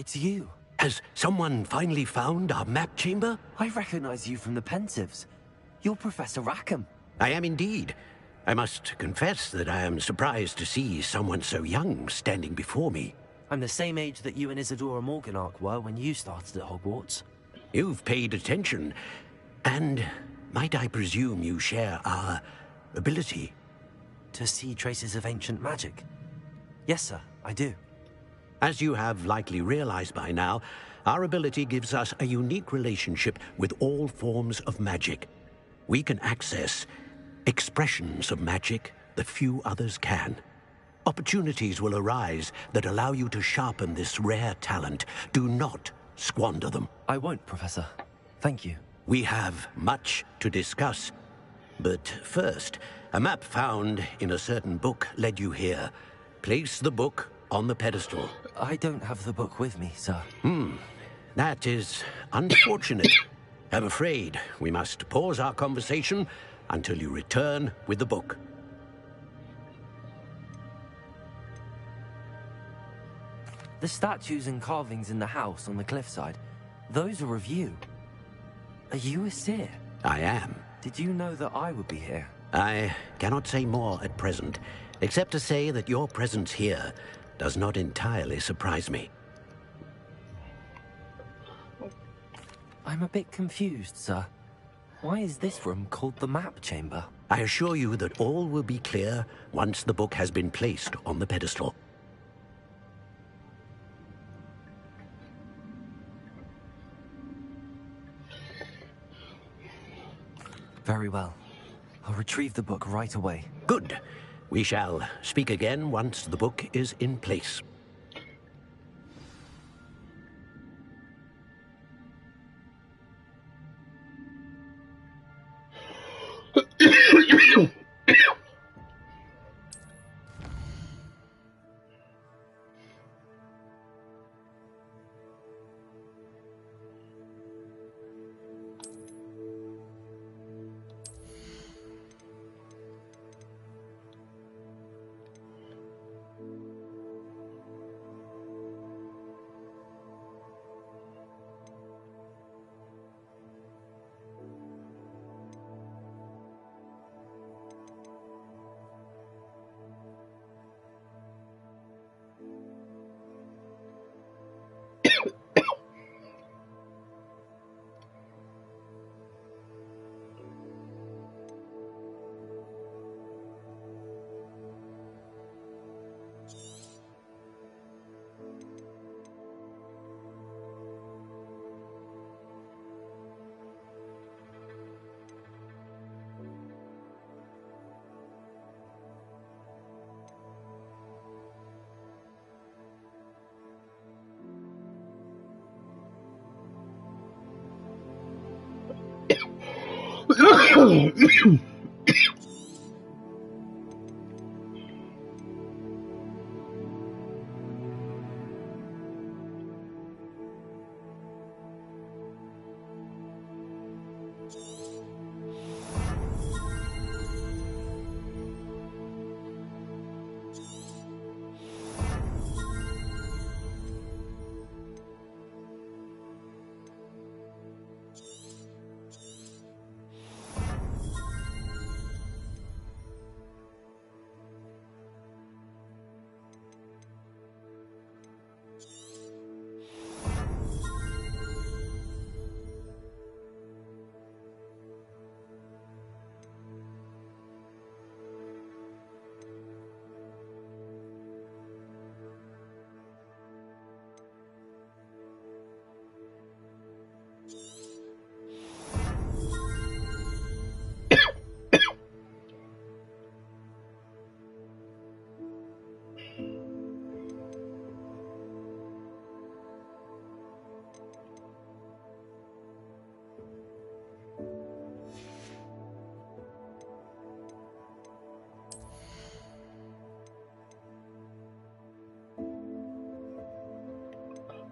It's you. Has someone finally found our map chamber? I recognize you from the Pensives. You're Professor Rackham. I am indeed. I must confess that I am surprised to see someone so young standing before me. I'm the same age that you and Isadora Morganach were when you started at Hogwarts. You've paid attention, and might I presume you share our ability? To see traces of ancient magic? Yes, sir, I do. As you have likely realized by now, our ability gives us a unique relationship with all forms of magic. We can access expressions of magic that few others can. Opportunities will arise that allow you to sharpen this rare talent. Do not squander them. I won't, Professor. Thank you. We have much to discuss. But first, a map found in a certain book led you here. Place the book on the pedestal. I don't have the book with me, sir. That is unfortunate. I'm afraid we must pause our conversation until you return with the book. The statues and carvings in the house on the cliffside, those are of you. Are you a seer? I am. Did you know that I would be here? I cannot say more at present, except to say that your presence here does not entirely surprise me. I'm a bit confused, sir. Why is this room called the map chamber? I assure you that all will be clear once the book has been placed on the pedestal. Very well. I'll retrieve the book right away. Good. We shall speak again once the book is in place.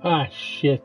Ah, shit.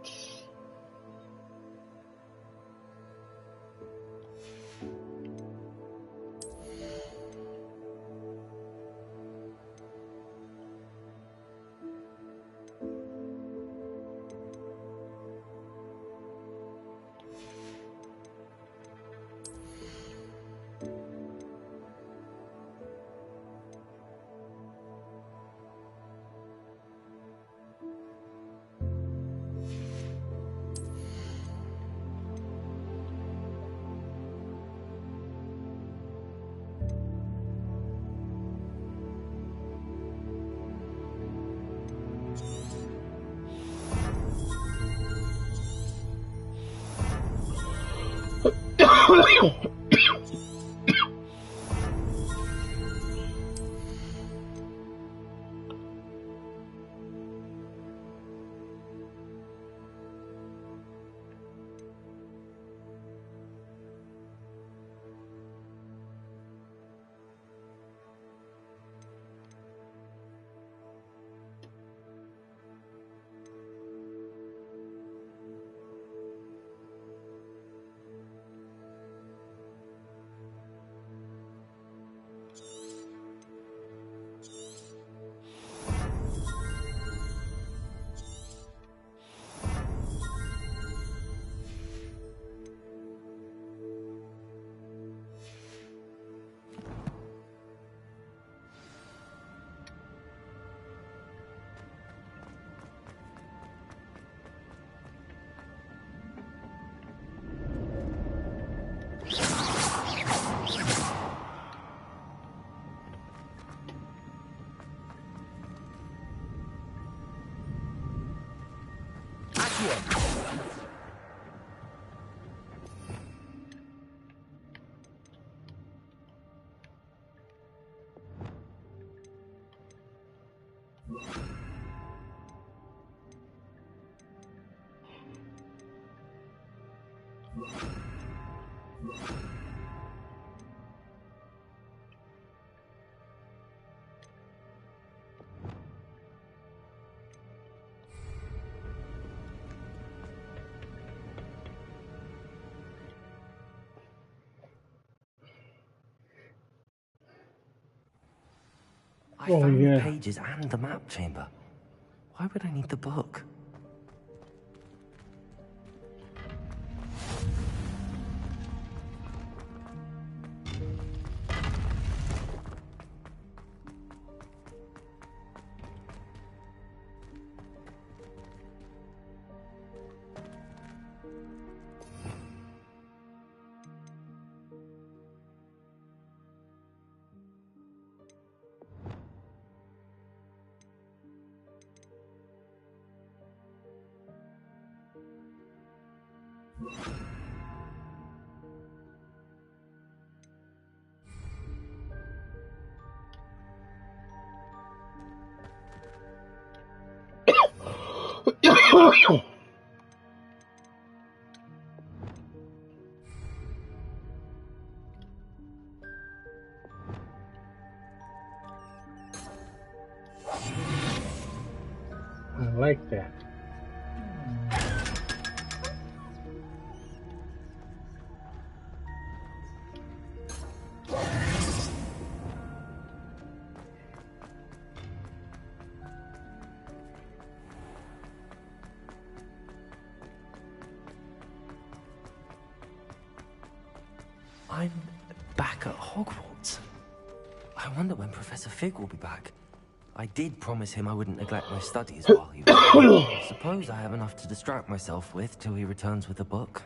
I found the pages and the map chamber. Why would I need the book? I like that. I'm back at Hogwarts. I wonder when Professor Fig will be back. I did promise him I wouldn't neglect my studies while he was gone. Suppose I have enough to distract myself with till he returns with a book.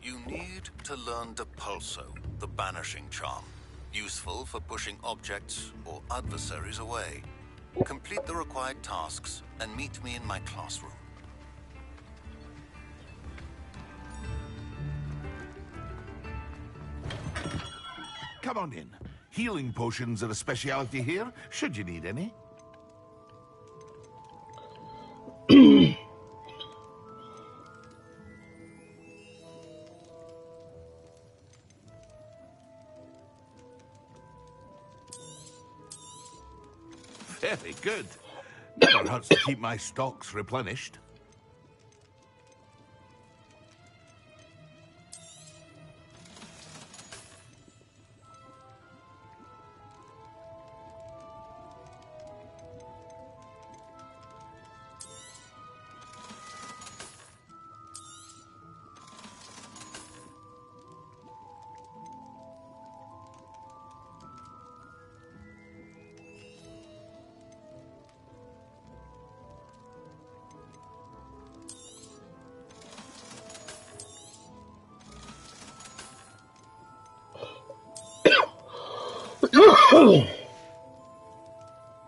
You need to learn Depulso, the banishing charm, useful for pushing objects or adversaries away. Complete the required tasks and meet me in my classroom. Come on in. Healing potions are a speciality here, should you need any. Very good. Never hurts to keep my stocks replenished.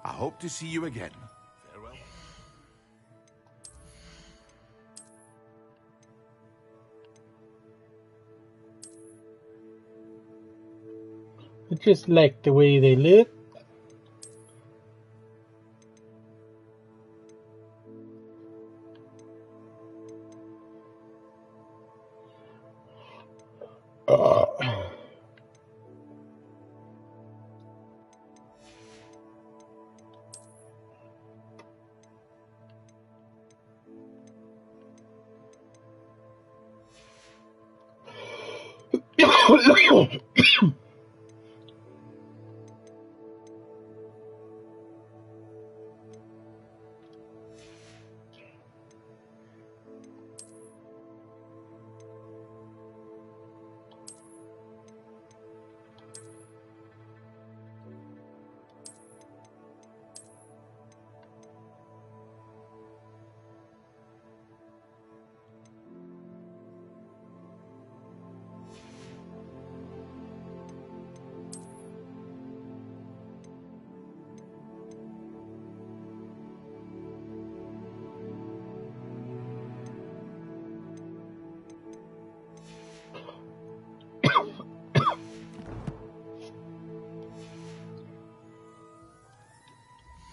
I hope to see you again. Farewell. I just like the way they look.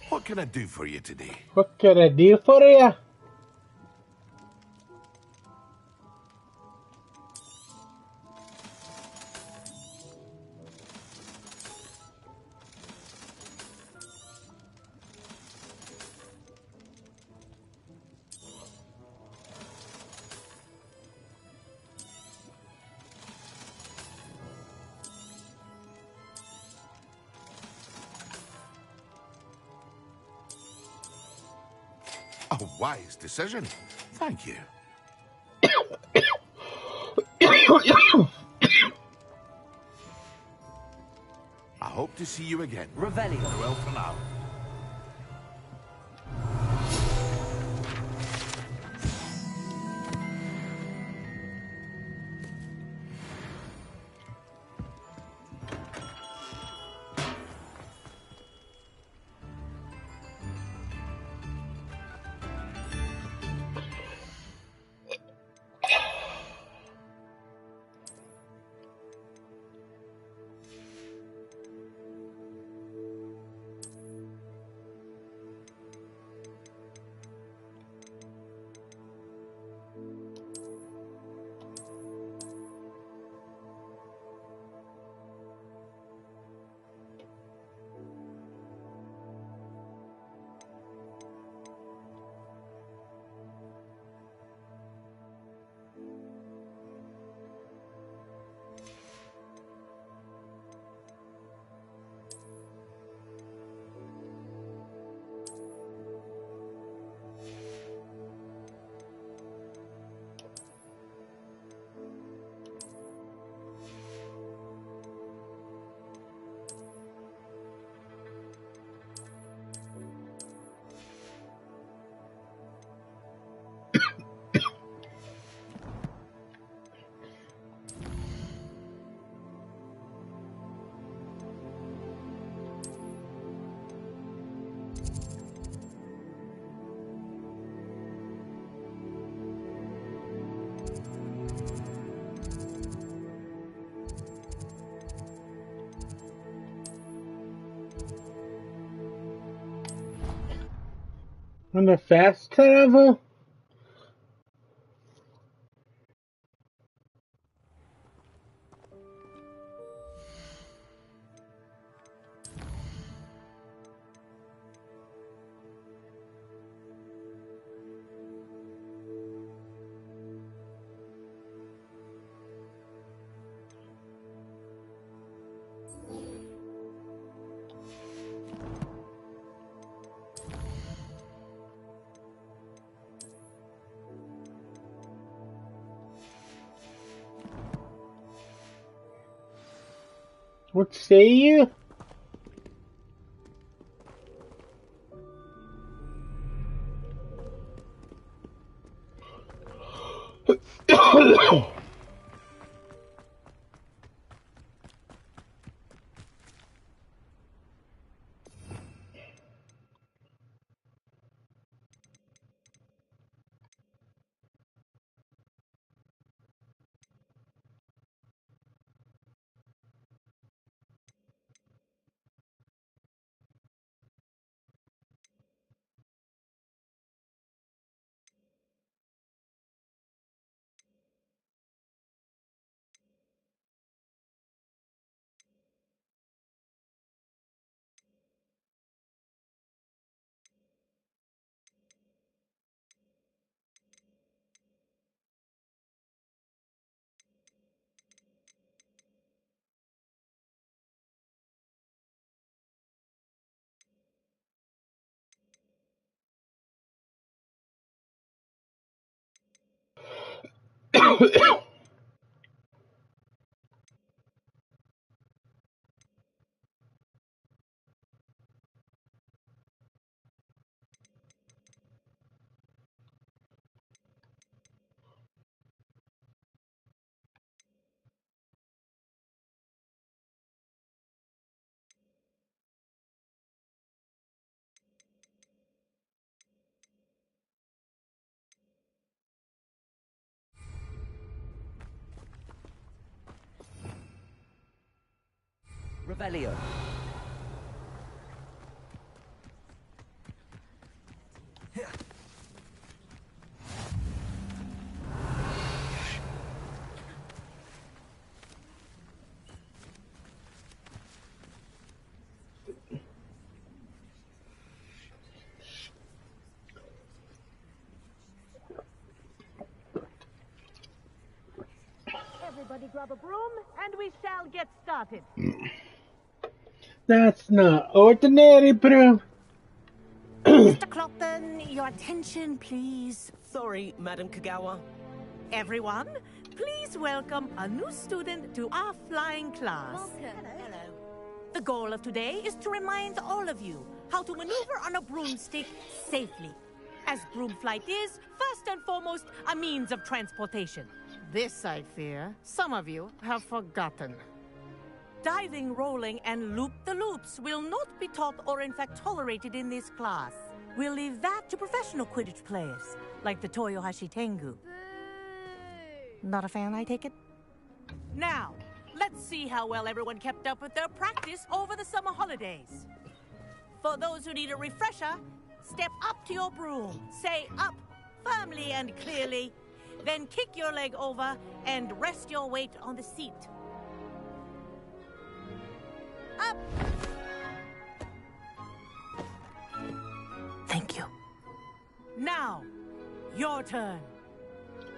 What can I do for you today? What can I do for you? A wise decision. Thank you. I hope to see you again. Revelio. Farewell for now. On the fast travel? What say you? Revelio. Everybody grab a broom, and we shall get started. That's not ordinary, bro. Mr. Clopton, your attention, please. Sorry, Madam Kagawa. Everyone, please welcome a new student to our flying class. Welcome. Hello. The goal of today is to remind all of you how to maneuver on a broomstick safely, as broom flight is, first and foremost, a means of transportation. This, I fear, some of you have forgotten. Diving, rolling, and loop-the-loops will not be taught or in fact tolerated in this class. We'll leave that to professional Quidditch players, like the Toyohashi Tengu. Boo! Not a fan, I take it? Now, let's see how well everyone kept up with their practice over the summer holidays. For those who need a refresher, step up to your broom, say up firmly and clearly, then kick your leg over and rest your weight on the seat. Up! Thank you. Now, your turn.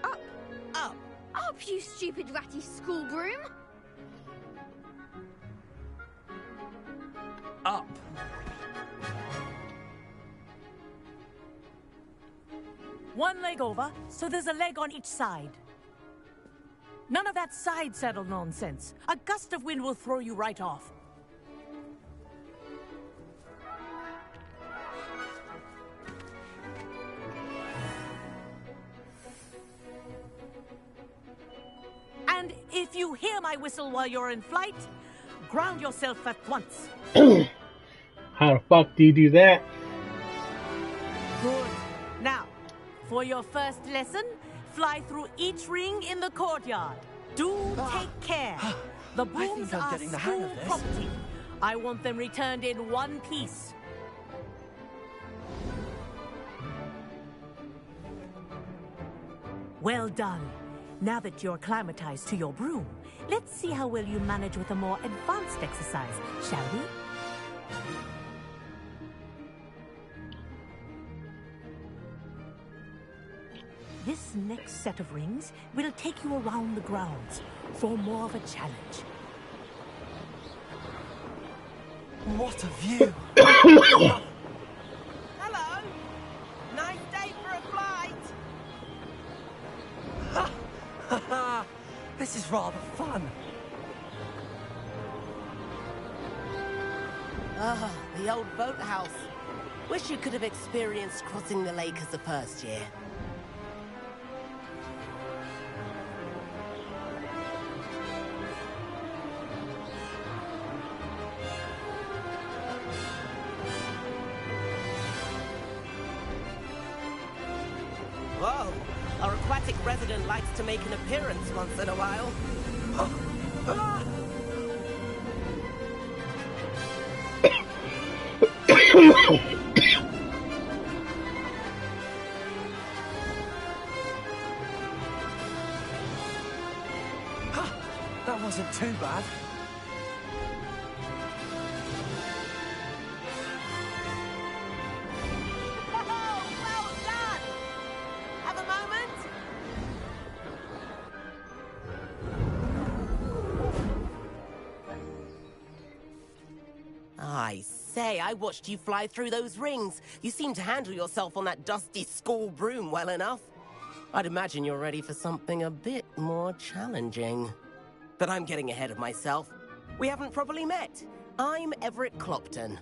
Up! Up! Up, you stupid ratty school broom! Up. One leg over, so there's a leg on each side. None of that side saddle nonsense. A gust of wind will throw you right off. And if you hear my whistle while you're in flight, ground yourself at once. How the fuck do you do that? Good. Now, for your first lesson, fly through each ring in the courtyard. Do take care. The brooms I'm are getting the hang school of this. property. I want them returned in one piece. Well done. Now that you're acclimatized to your broom, let's see how well you manage with a more advanced exercise, shall we? This next set of rings will take you around the grounds for more of a challenge. What a view! Hello. Nice day for a flight. This is rather fun. Ah, the old boathouse. Wish you could have experienced crossing the lake as the first year. Whoa! Our aquatic resident likes to make an appearance once in a while. That wasn't too bad. Oh, well done! Have a moment? I say, I watched you fly through those rings. You seem to handle yourself on that dusty school broom well enough. I'd imagine you're ready for something a bit more challenging. But I'm getting ahead of myself. We haven't properly met. I'm Everett Clopton.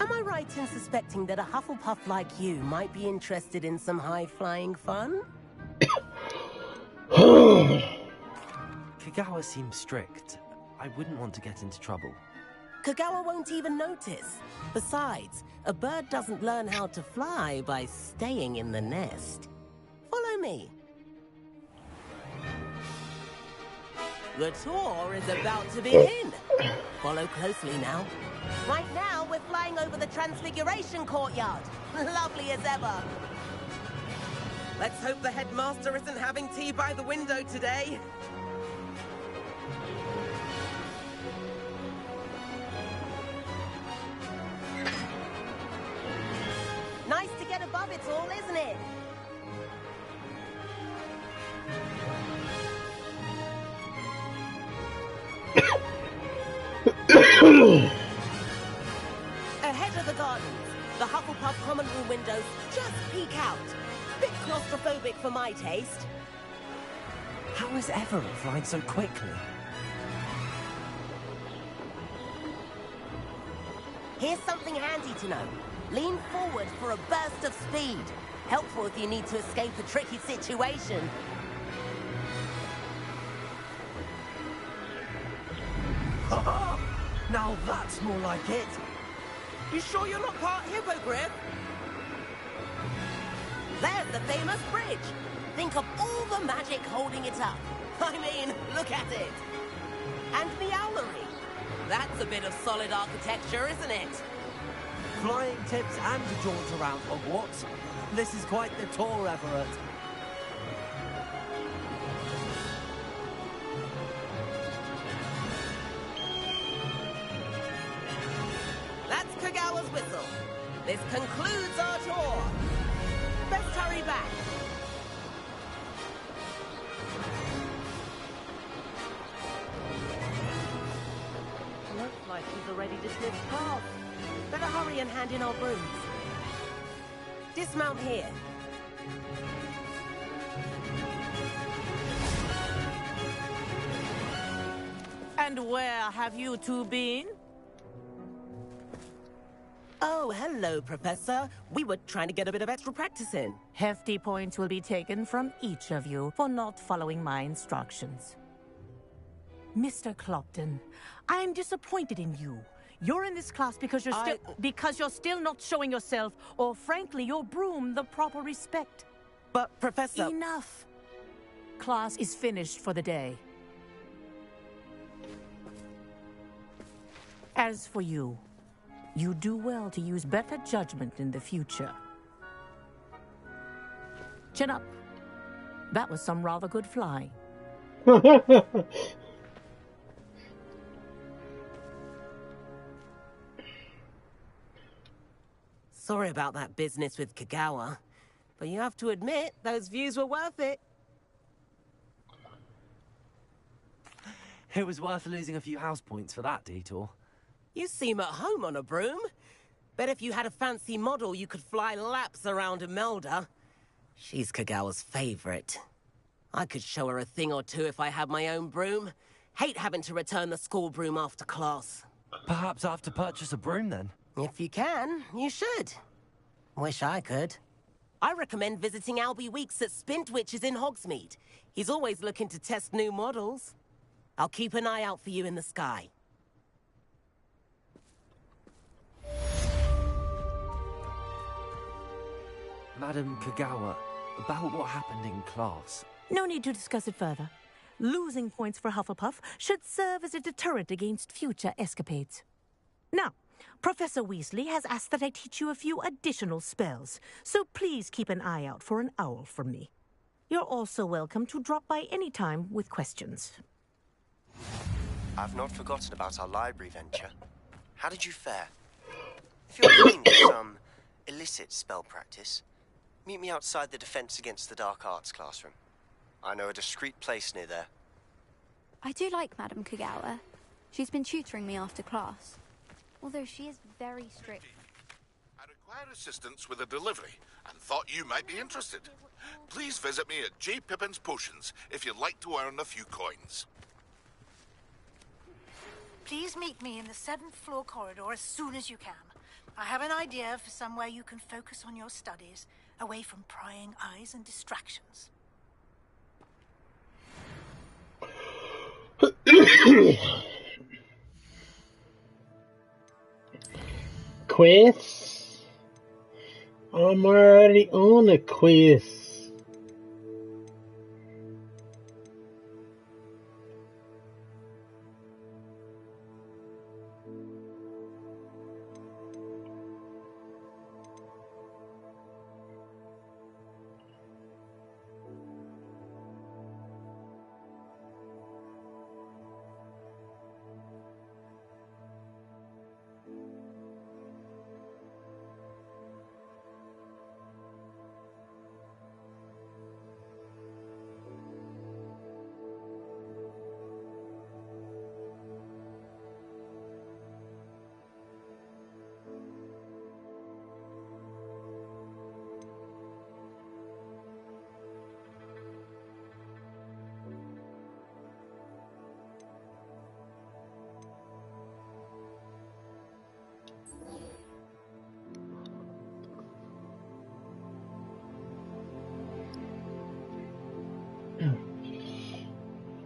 Am I right in suspecting that a Hufflepuff like you might be interested in some high-flying fun? Kagawa seems strict. I wouldn't want to get into trouble. Kagawa won't even notice. Besides, a bird doesn't learn how to fly by staying in the nest. Follow me. The tour is about to begin. Follow closely now. Right now, we're flying over the Transfiguration Courtyard. Lovely as ever. Let's hope the headmaster isn't having tea by the window today. Nice to get above it all, isn't it? Ahead of the gardens, the Hufflepuff common room windows just peek out. Bit claustrophobic for my taste. How is Everett flying so quickly? Here's something handy to know. Lean forward for a burst of speed. Helpful if you need to escape a tricky situation. Now that's more like it. You sure you're not part hippogriff? There's the famous bridge. Think of all the magic holding it up. I mean, look at it. And the owlery. That's a bit of solid architecture, isn't it? Flying tips and a jaunt around Hogwarts. This is quite the tour, Everett. That's Kagawa's whistle. This concludes our tour. Best hurry back. Looks like he's already dismissed class. Better hurry and hand in our brooms. Dismount here. And where have you two been? Oh, hello, Professor. We were trying to get a bit of extra practice in. Hefty points will be taken from each of you for not following my instructions. Mr. Clopton, I am disappointed in you. You're in this class because you're still not showing yourself, or frankly, your broom, the proper respect. But, Professor... Enough. Class is finished for the day. As for you, you do well to use better judgment in the future. Chin up. That was some rather good flying. Sorry about that business with Kagawa, but you have to admit, those views were worth it. It was worth losing a few house points for that detour. You seem at home on a broom. Bet if you had a fancy model, you could fly laps around Imelda. She's Kagawa's favorite. I could show her a thing or two if I had my own broom. Hate having to return the school broom after class. Perhaps I have to purchase a broom then. If you can, you should. Wish I could. I recommend visiting Albie Weeks at Spintwitches in Hogsmeade. He's always looking to test new models. I'll keep an eye out for you in the sky. Madam Kagawa, about what happened in class. No need to discuss it further. Losing points for Hufflepuff should serve as a deterrent against future escapades. Now, Professor Weasley has asked that I teach you a few additional spells, so please keep an eye out for an owl from me. You're also welcome to drop by any time with questions. I've not forgotten about our library venture. How did you fare? If you're keen for some illicit spell practice, meet me outside the Defense Against the Dark Arts classroom. I know a discreet place near there. I do like Madam Kagawa. She's been tutoring me after class. Although she is very strict. I require assistance with a delivery and thought you might be interested. Please visit me at J. Pippin's Potions if you'd like to earn a few coins. Please meet me in the 7th floor corridor as soon as you can. I have an idea for somewhere you can focus on your studies, away from prying eyes and distractions. Quest? I'm already on a quest.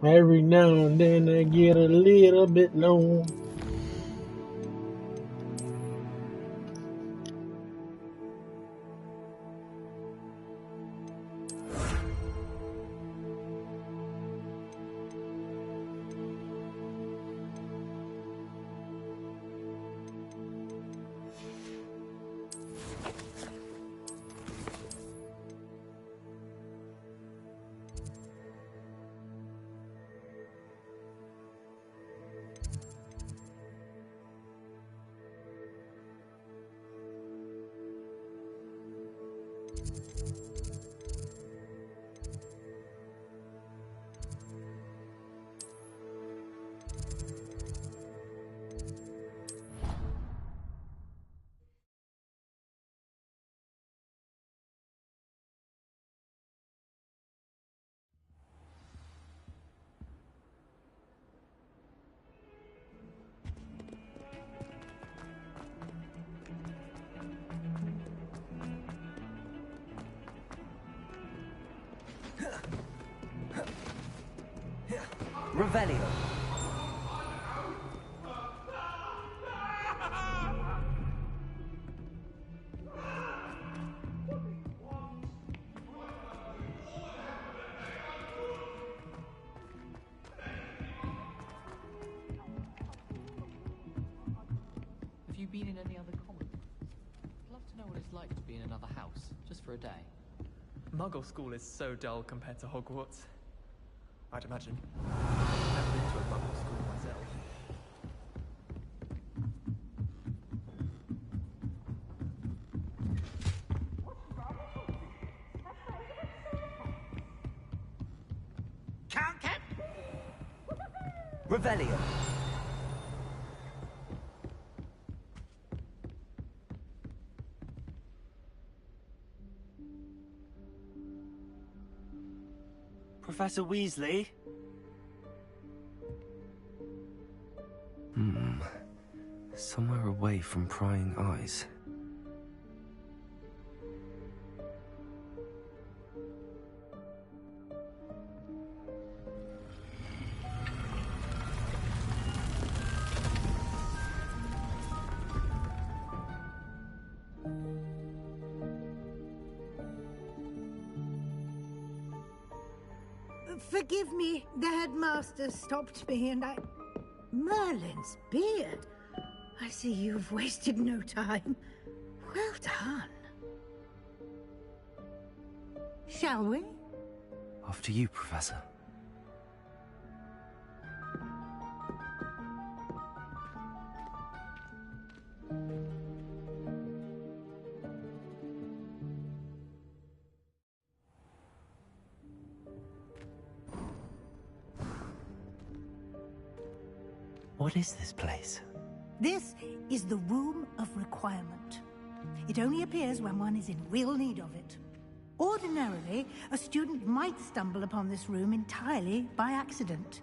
Every now and then I get a little bit low. Revelio. Have you been in any other common? I'd love to know what it's like to be in another house, just for a day. Muggle school is so dull compared to Hogwarts. I'd imagine. I've never been to a Muggle school myself. Revelio. Professor Weasley? Somewhere away from prying eyes. Forgive me, the headmaster stopped me and I... Merlin's beard. I see you've wasted no time. Well done. Shall we? After you, Professor. What is this place? This is the Room of Requirement. It only appears when one is in real need of it. Ordinarily, a student might stumble upon this room entirely by accident.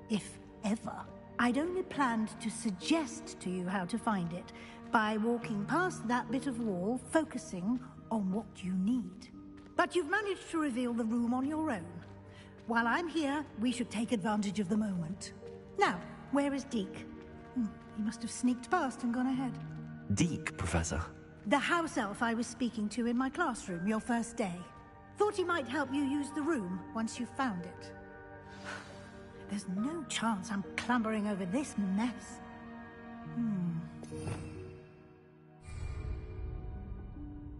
If ever. I'd only planned to suggest to you how to find it by walking past that bit of wall, focusing on what you need. But you've managed to reveal the room on your own. While I'm here, we should take advantage of the moment. Now, where is Deke? He must have sneaked past and gone ahead. Deke, Professor. The house elf I was speaking to in my classroom your first day. Thought he might help you use the room once you found it. There's no chance I'm clambering over this mess.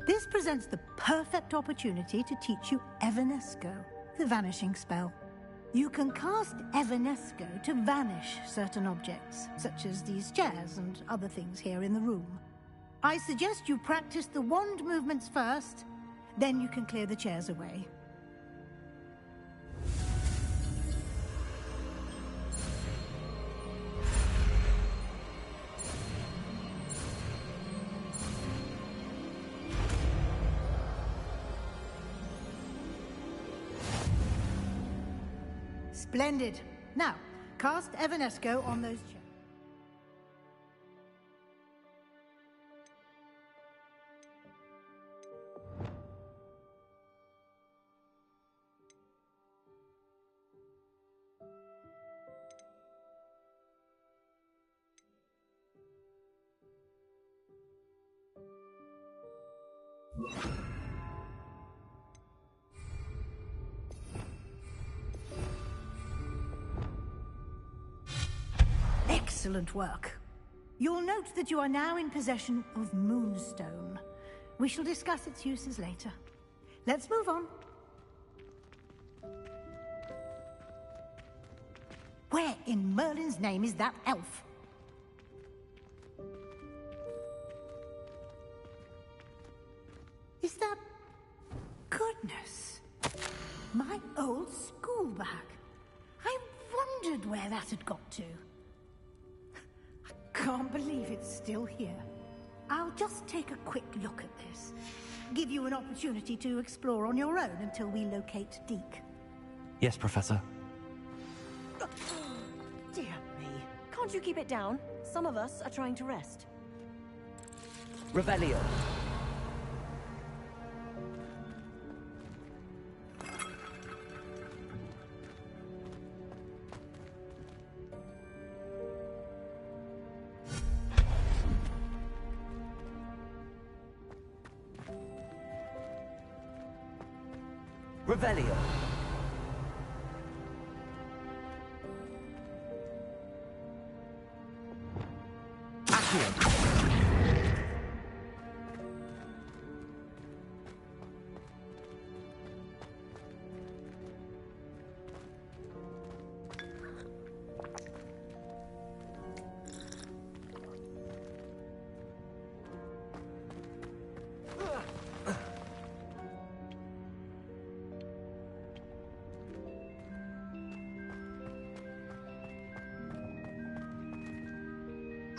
This presents the perfect opportunity to teach you Evanesco, the vanishing spell. You can cast Evanesco to vanish certain objects, such as these chairs and other things here in the room. I suggest you practice the wand movements first, then you can clear the chairs away. Splendid. Now, cast Evanesco on those chairs. Excellent work. You'll note that you are now in possession of Moonstone. We shall discuss its uses later. Let's move on. Where in Merlin's name is that elf? Is that... Goodness. My old school bag. I wondered where that had got to. Can't believe it's still here. I'll just take a quick look at this. Give you an opportunity to explore on your own until we locate Deke. Yes, Professor. Dear me. Can't you keep it down? Some of us are trying to rest. Revelio. Revelio. Accio.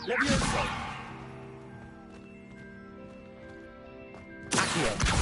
Levioso! Accio!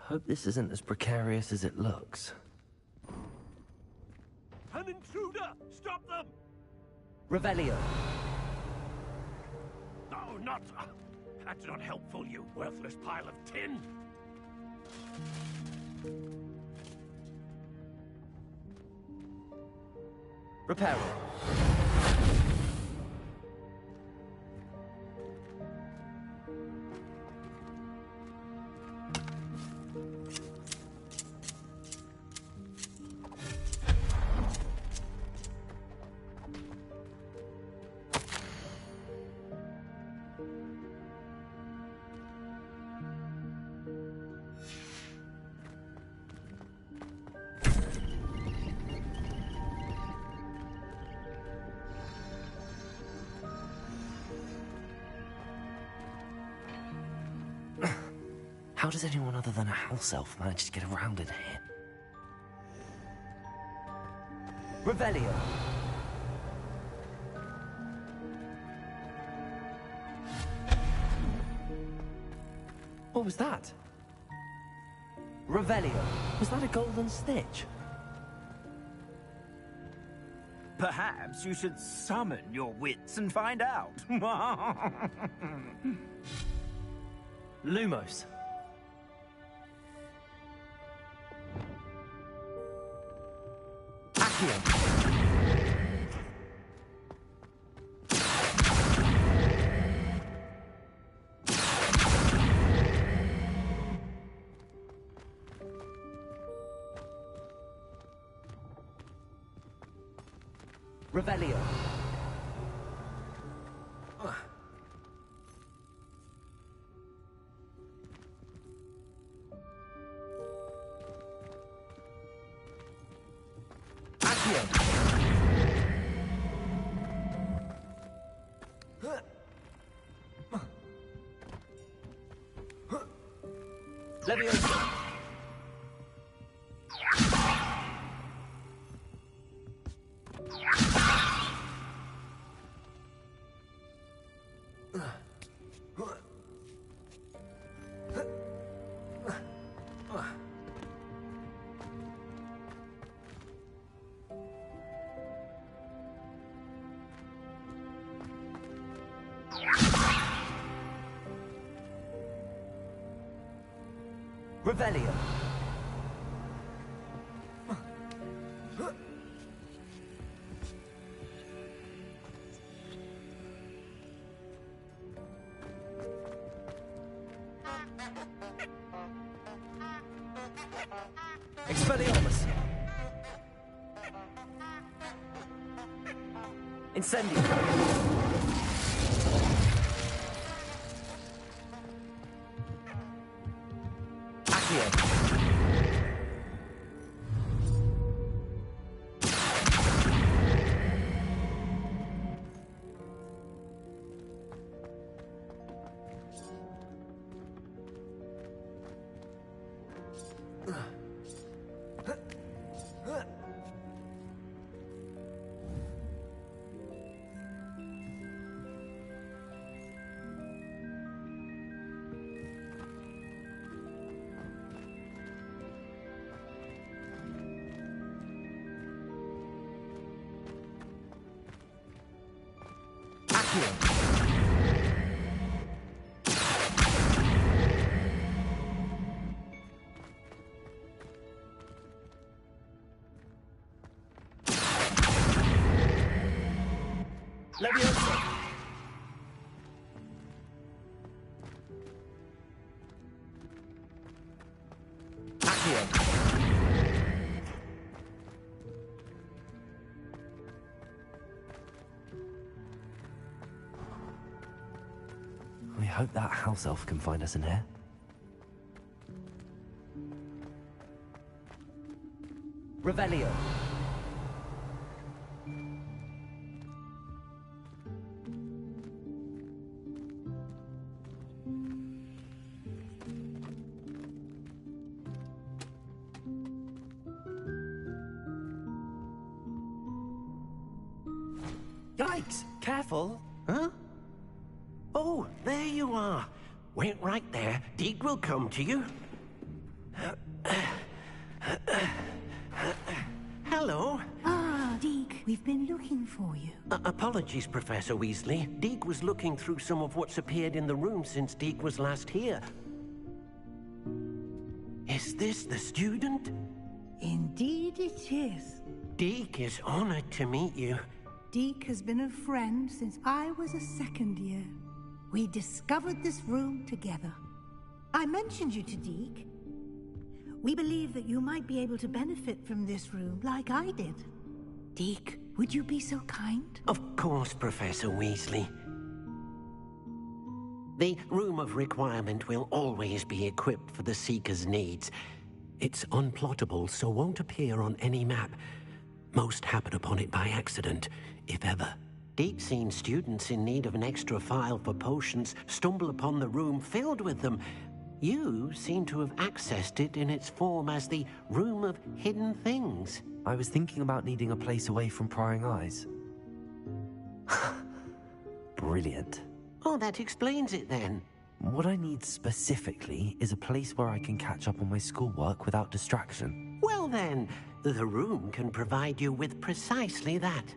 Hope this isn't as precarious as it looks. An intruder! Stop them! Revelio. No, not... That's not helpful, you worthless pile of tin! Reparo. How does anyone other than a house elf manage to get around in here? Revelio. What was that? Revelio. Was that a golden snitch? Perhaps you should summon your wits and find out. Lumos. Accio. Revelio. Accio. Levioso. Revelio. Expelliarmus. Incendio. Leviosa! We hope that house elf can find us in here. Revelio. Yikes! Careful! Huh? Oh, there you are. Wait right there. Deke will come to you. Hello. Ah, Deke, we've been looking for you. Apologies, Professor Weasley. Deke was looking through some of what's appeared in the room since Deke was last here. Is this the student? Indeed it is. Deke is honored to meet you. Deke has been a friend since I was a second year. We discovered this room together. I mentioned you to Deke. We believe that you might be able to benefit from this room like I did. Deke, would you be so kind? Of course, Professor Weasley. The Room of Requirement will always be equipped for the Seeker's needs. It's unplottable, so won't appear on any map. Most happen upon it by accident, if ever. Deep-seen students in need of an extra file for potions stumble upon the room filled with them. You seem to have accessed it in its form as the Room of Hidden Things. I was thinking about needing a place away from prying eyes. Brilliant. Oh, that explains it then. What I need specifically is a place where I can catch up on my schoolwork without distraction. Well then, the room can provide you with precisely that.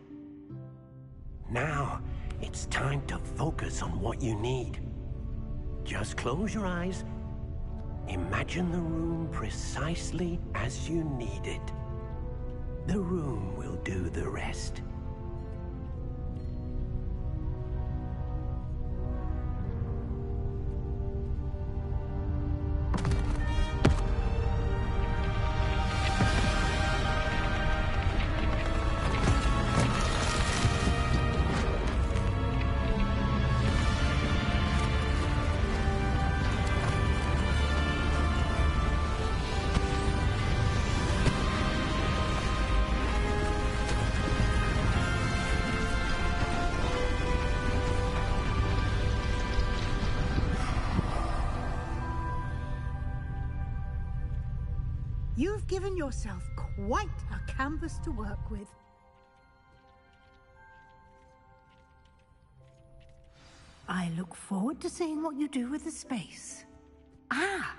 Now, it's time to focus on what you need. Just close your eyes. Imagine the room precisely as you need it. The room will do the rest. You've given yourself quite a canvas to work with. I look forward to seeing what you do with the space. Ah,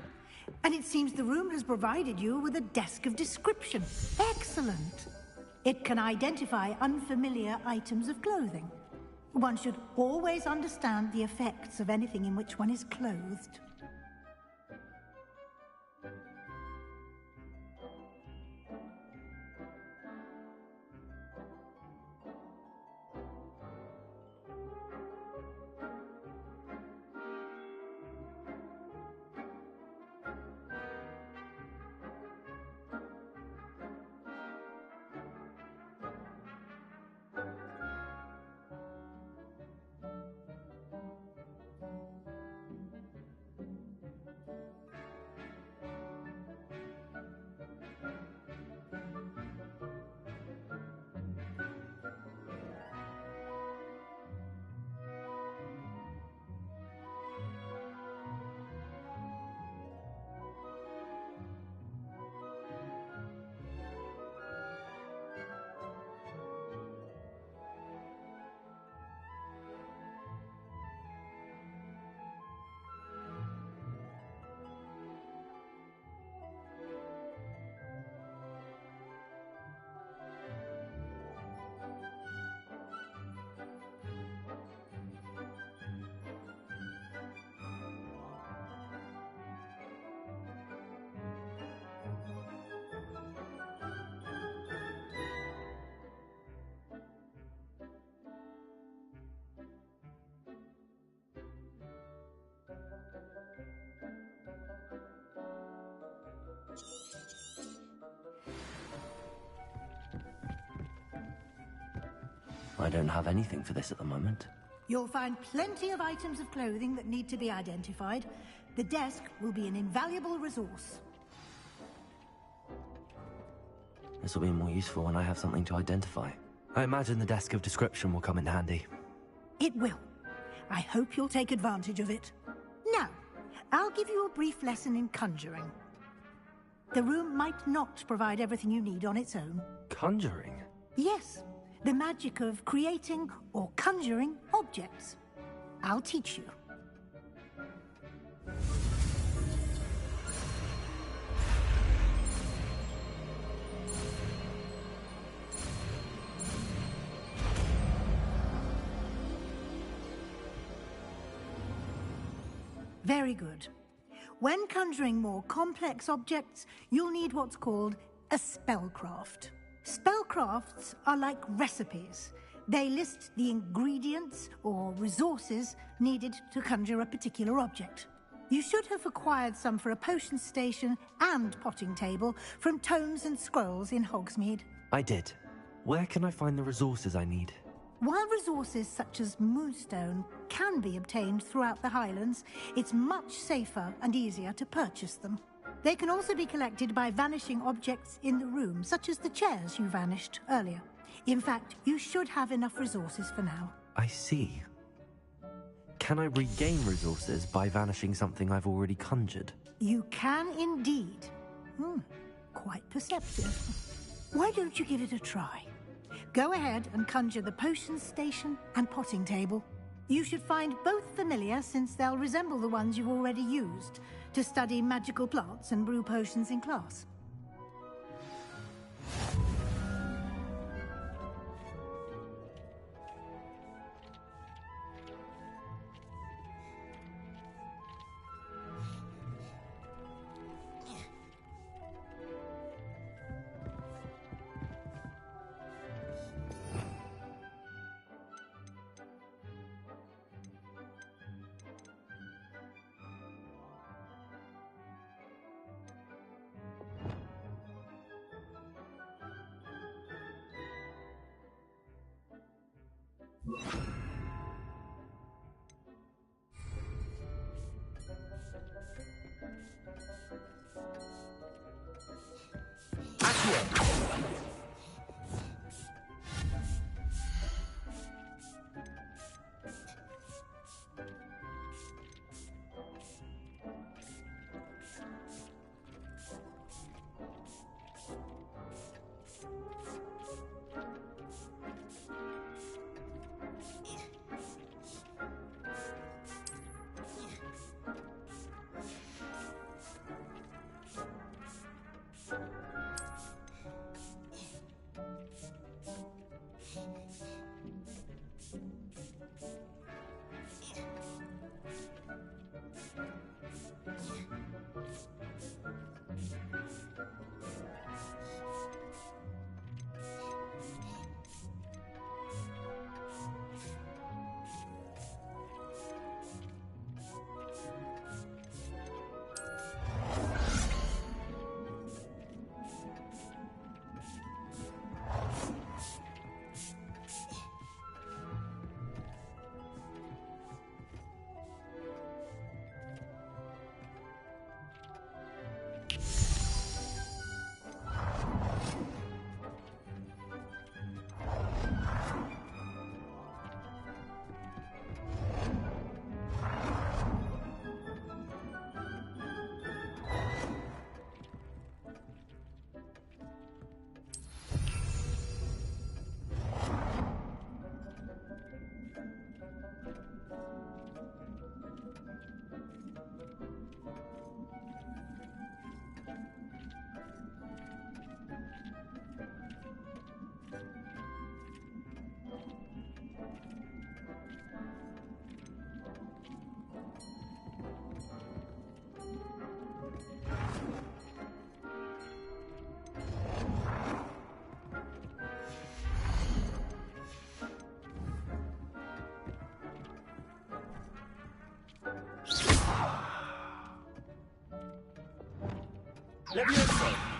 and it seems the room has provided you with a desk of description. Excellent. It can identify unfamiliar items of clothing. One should always understand the effects of anything in which one is clothed. I don't have anything for this at the moment. You'll find plenty of items of clothing that need to be identified. The desk will be an invaluable resource. This will be more useful when I have something to identify. I imagine the desk of description will come in handy. It will. I hope you'll take advantage of it. Now, I'll give you a brief lesson in conjuring. The room might not provide everything you need on its own. Conjuring? Yes, the magic of creating or conjuring objects. I'll teach you. Very good. When conjuring more complex objects, you'll need what's called a spellcraft. Spellcrafts are like recipes. They list the ingredients or resources needed to conjure a particular object. You should have acquired some for a potion station and potting table from tomes and scrolls in Hogsmeade. I did. Where can I find the resources I need? While resources such as moonstone can be obtained throughout the Highlands, it's much safer and easier to purchase them. They can also be collected by vanishing objects in the room, such as the chairs you vanished earlier. In fact, you should have enough resources for now. I see. Can I regain resources by vanishing something I've already conjured? You can indeed. Quite perceptive. Why don't you give it a try? Go ahead and conjure the potion station and potting table. You should find both familiar, since they'll resemble the ones you've already used to study magical plants and brew potions in class. Levioso!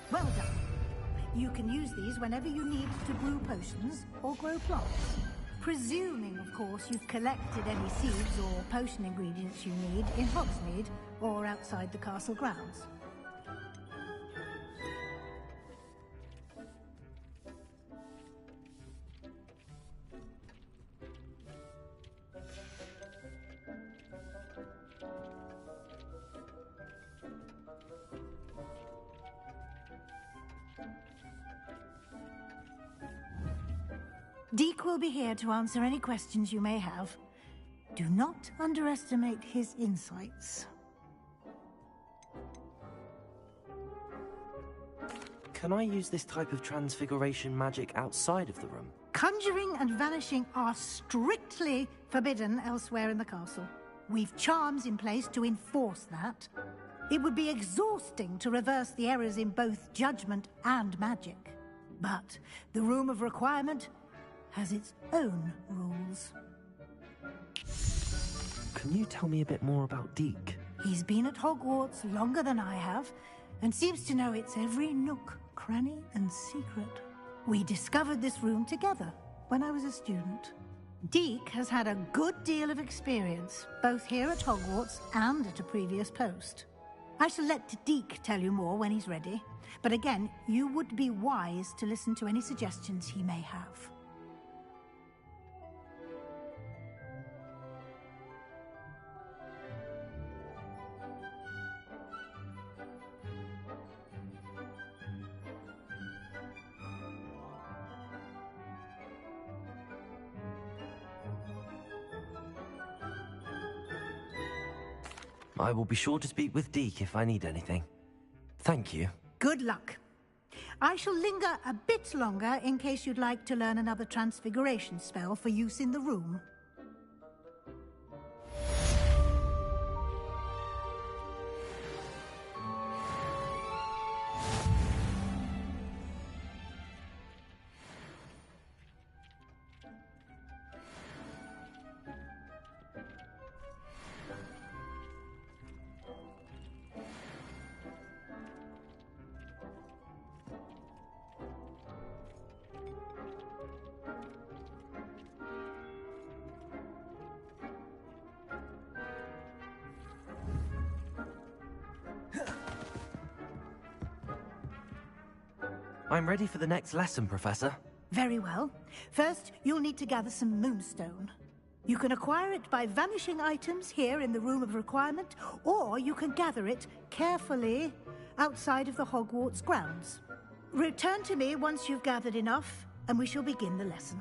Well done. You can use these whenever you need to brew potions or grow plants. Presuming, of course, you've collected any seeds or potion ingredients you need in Hogsmeade or outside the castle grounds. Deke will be here to answer any questions you may have. Do not underestimate his insights. Can I use this type of transfiguration magic outside of the room? Conjuring and vanishing are strictly forbidden elsewhere in the castle. We've charms in place to enforce that. It would be exhausting to reverse the errors in both judgment and magic. But the Room of Requirement has its own rules. Can you tell me a bit more about Deke? He's been at Hogwarts longer than I have, and seems to know its every nook, cranny, and secret. We discovered this room together when I was a student. Deke has had a good deal of experience, both here at Hogwarts and at a previous post. I shall let Deke tell you more when he's ready, but again, you would be wise to listen to any suggestions he may have. I will be sure to speak with Deke if I need anything. Thank you. Good luck. I shall linger a bit longer in case you'd like to learn another transfiguration spell for use in the room. I'm ready for the next lesson, Professor. Very well. First, you'll need to gather some moonstone. You can acquire it by vanishing items here in the Room of Requirement, or you can gather it carefully outside of the Hogwarts grounds. Return to me once you've gathered enough, and we shall begin the lesson.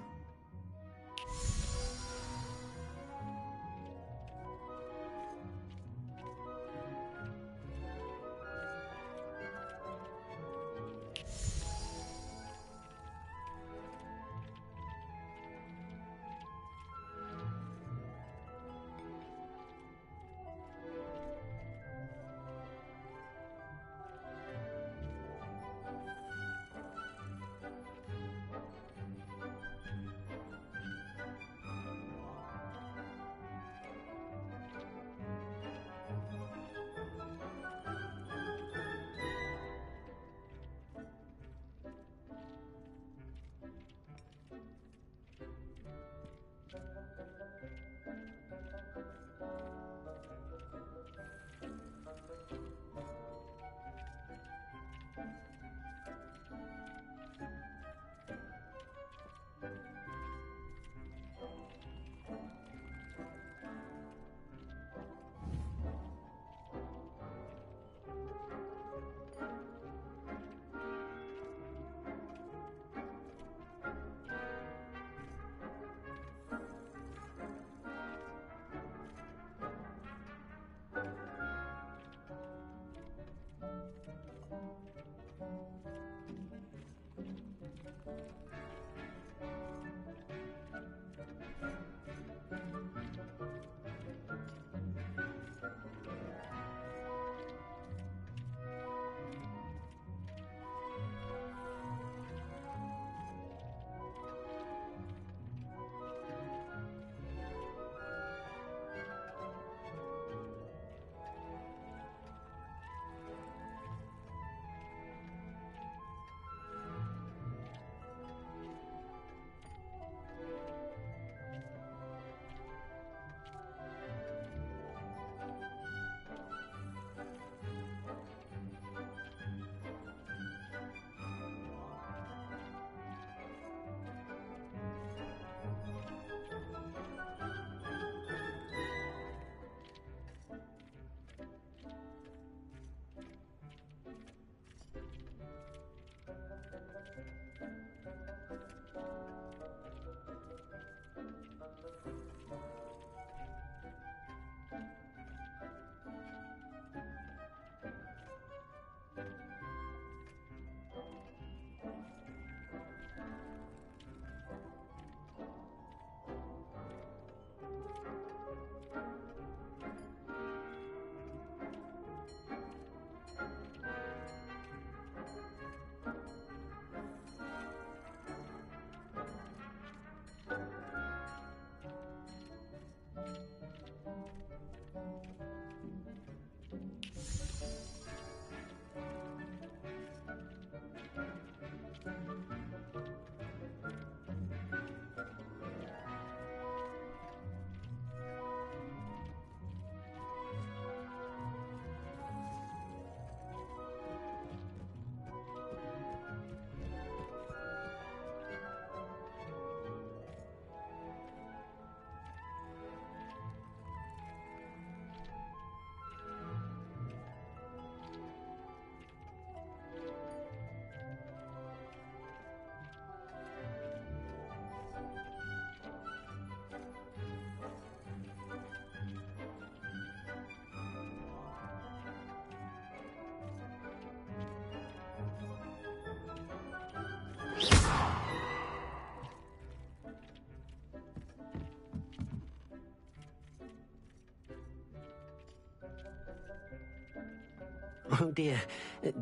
Oh dear,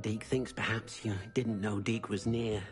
Deke thinks perhaps you didn't know Deke was near.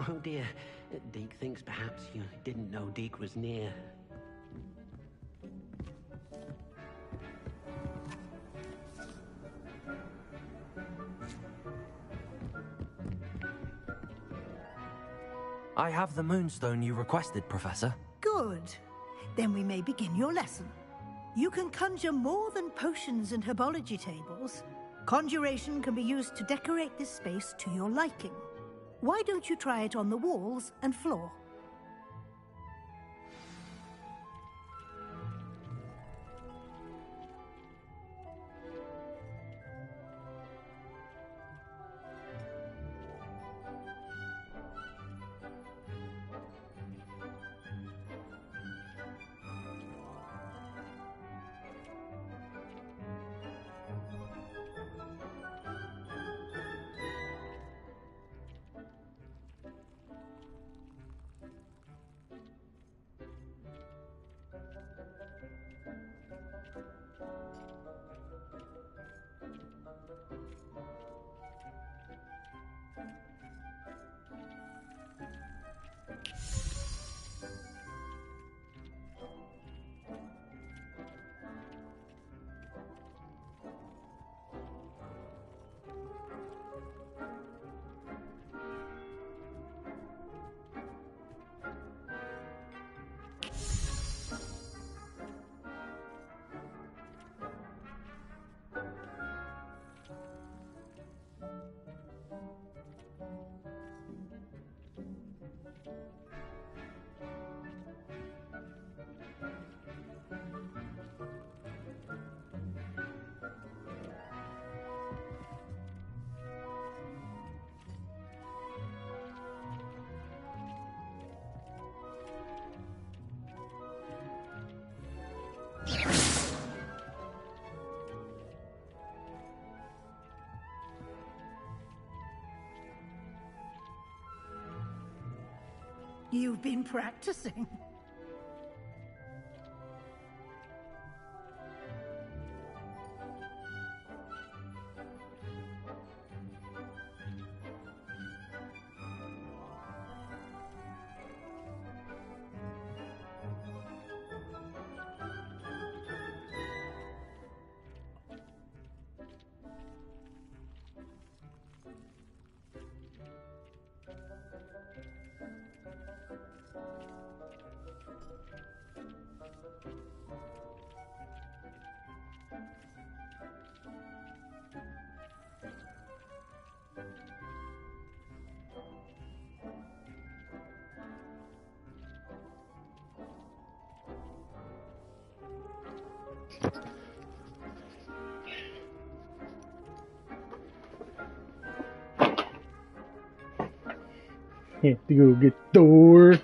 Oh dear, Deke thinks perhaps you didn't know Deke was near. I have the moonstone you requested, Professor. Good. Then we may begin your lesson. You can conjure more than potions and herbology tables. Conjuration can be used to decorate this space to your liking. Why don't you try it on the walls and floor? You've been practicing. Have to go get Thor.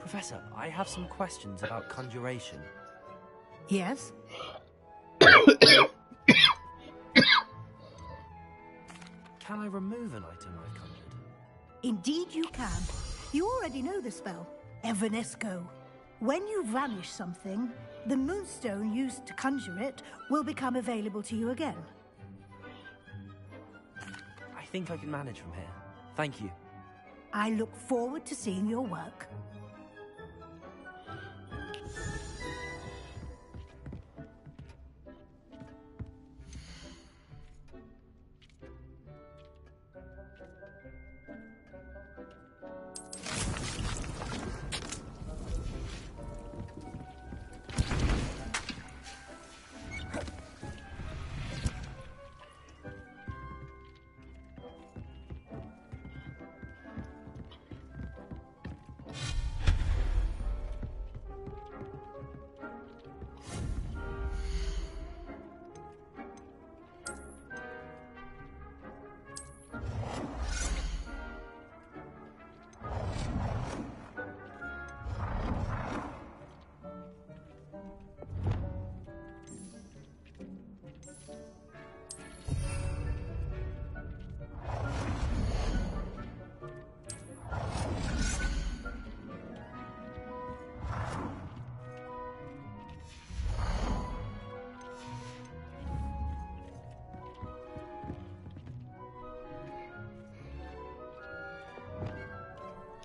Professor, I have some questions about conjuration. Yes? Can I remove an item I've conjured? Indeed you can. You already know the spell, Evanesco. When you vanish something, the moonstone used to conjure it will become available to you again. I think I can manage from here. Thank you. I look forward to seeing your work.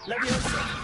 Leviosa!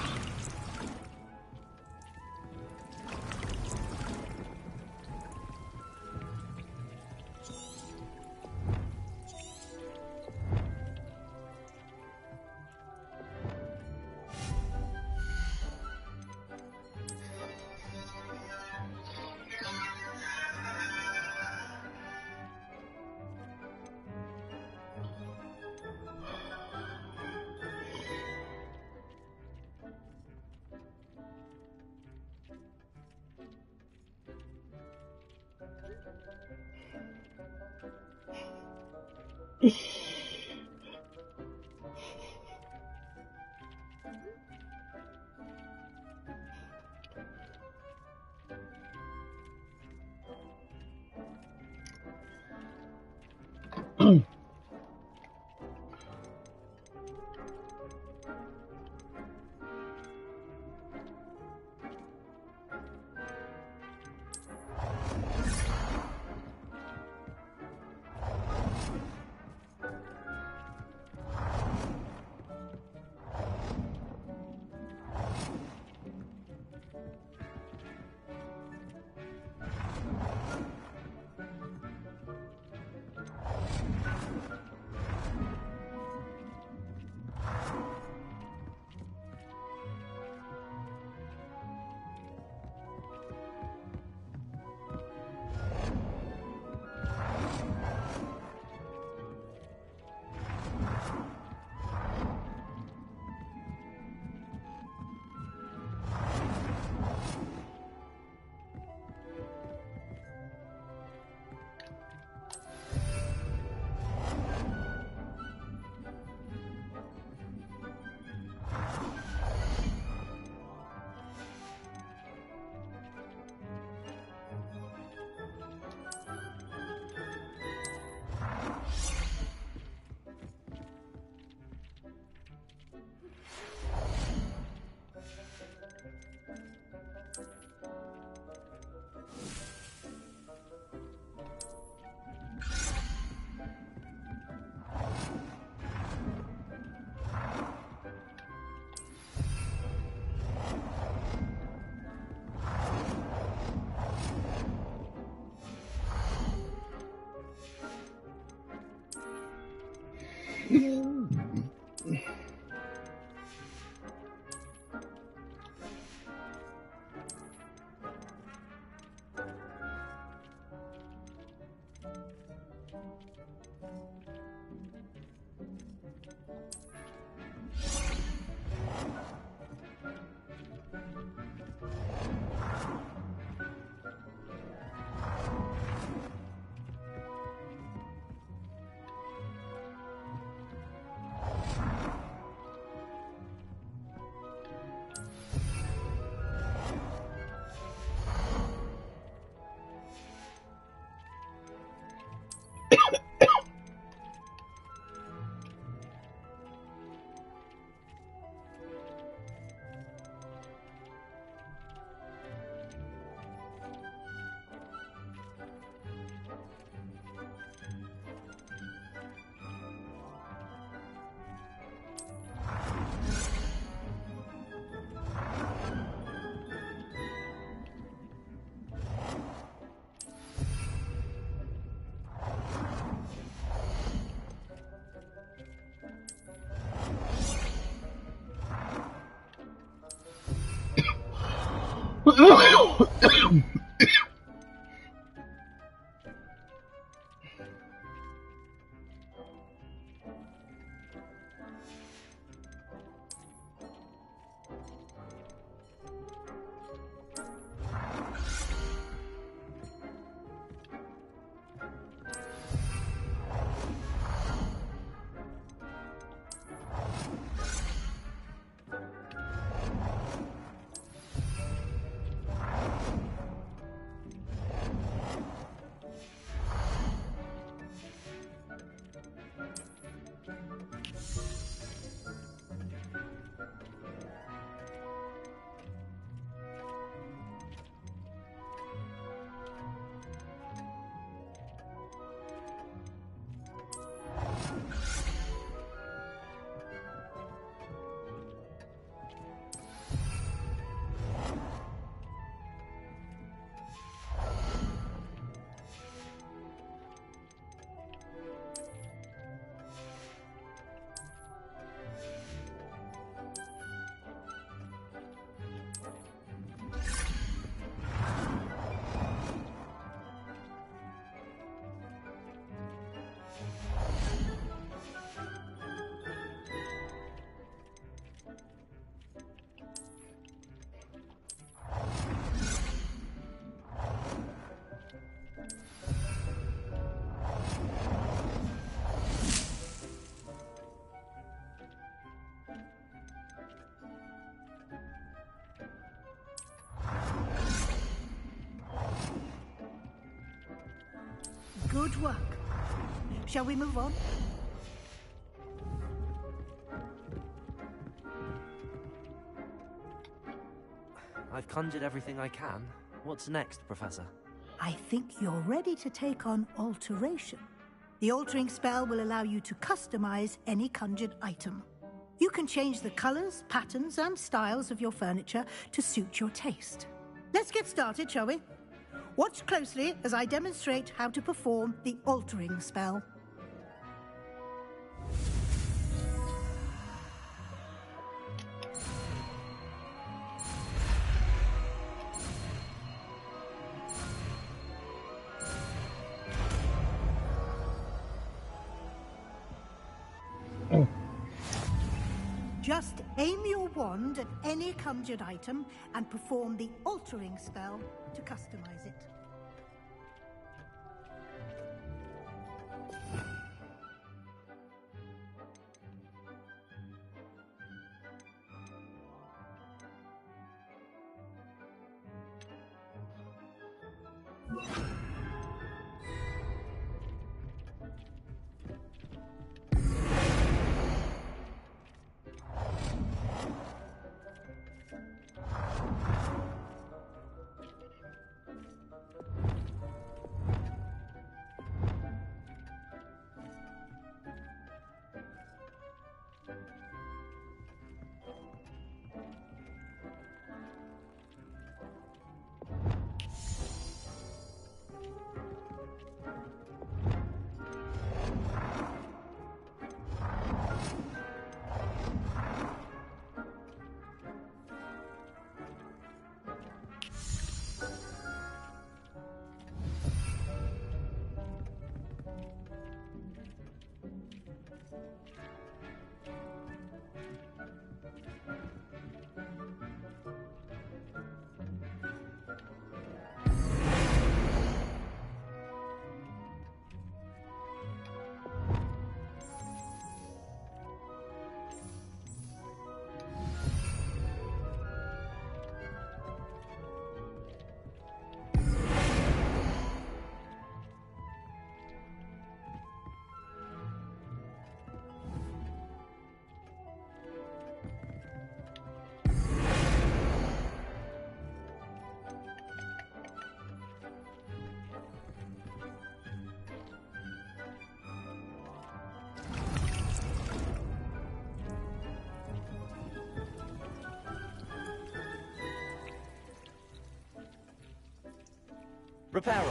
Good work. Shall we move on? I've conjured everything I can. What's next, Professor? I think you're ready to take on alteration. The altering spell will allow you to customize any conjured item. You can change the colors, patterns, and styles of your furniture to suit your taste. Let's get started, shall we? Watch closely as I demonstrate how to perform the altering spell. Just aim your wand at any conjured item and perform the altering spell to customize it. Reparo.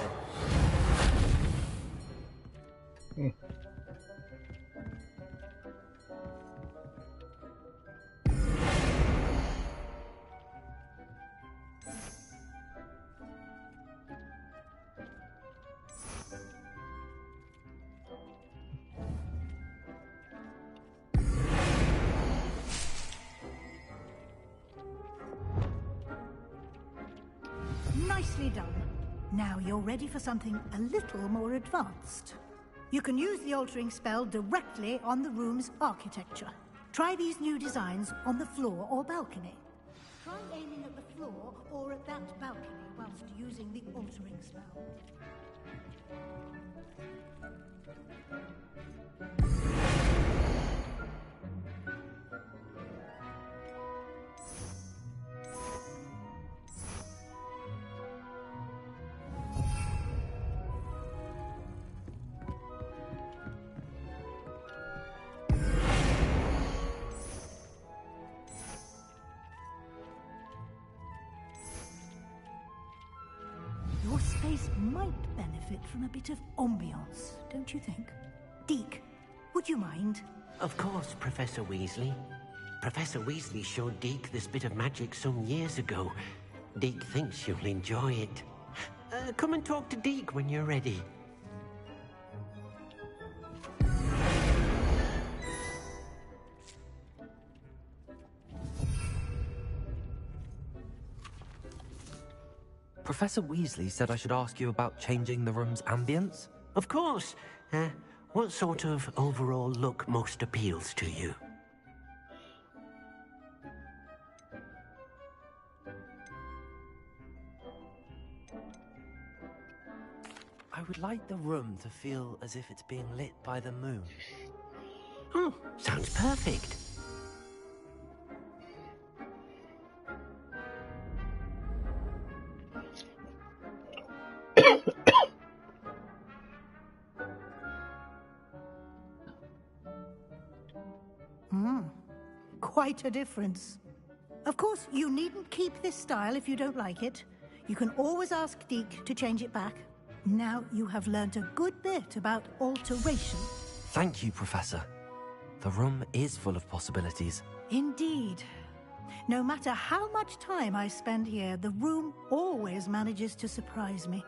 Nicely done. Now you're ready for something a little more advanced. You can use the altering spell directly on the room's architecture. Try these new designs on the floor or balcony. Try aiming at the floor or at that balcony whilst using the altering spell. Your space might benefit from a bit of ambiance, don't you think? Deke, would you mind? Of course, Professor Weasley. Professor Weasley showed Deke this bit of magic some years ago. Deke thinks you'll enjoy it. Come and talk to Deke when you're ready. Professor Weasley said I should ask you about changing the room's ambience? Of course. What sort of overall look most appeals to you? I would like the room to feel as if it's being lit by the moon. Oh, sounds perfect. Quite a difference. Of course, you needn't keep this style if you don't like it. You can always ask Deke to change it back. Now you have learnt a good bit about alteration. Thank you, Professor. The room is full of possibilities. Indeed. No matter how much time I spend here, the room always manages to surprise me.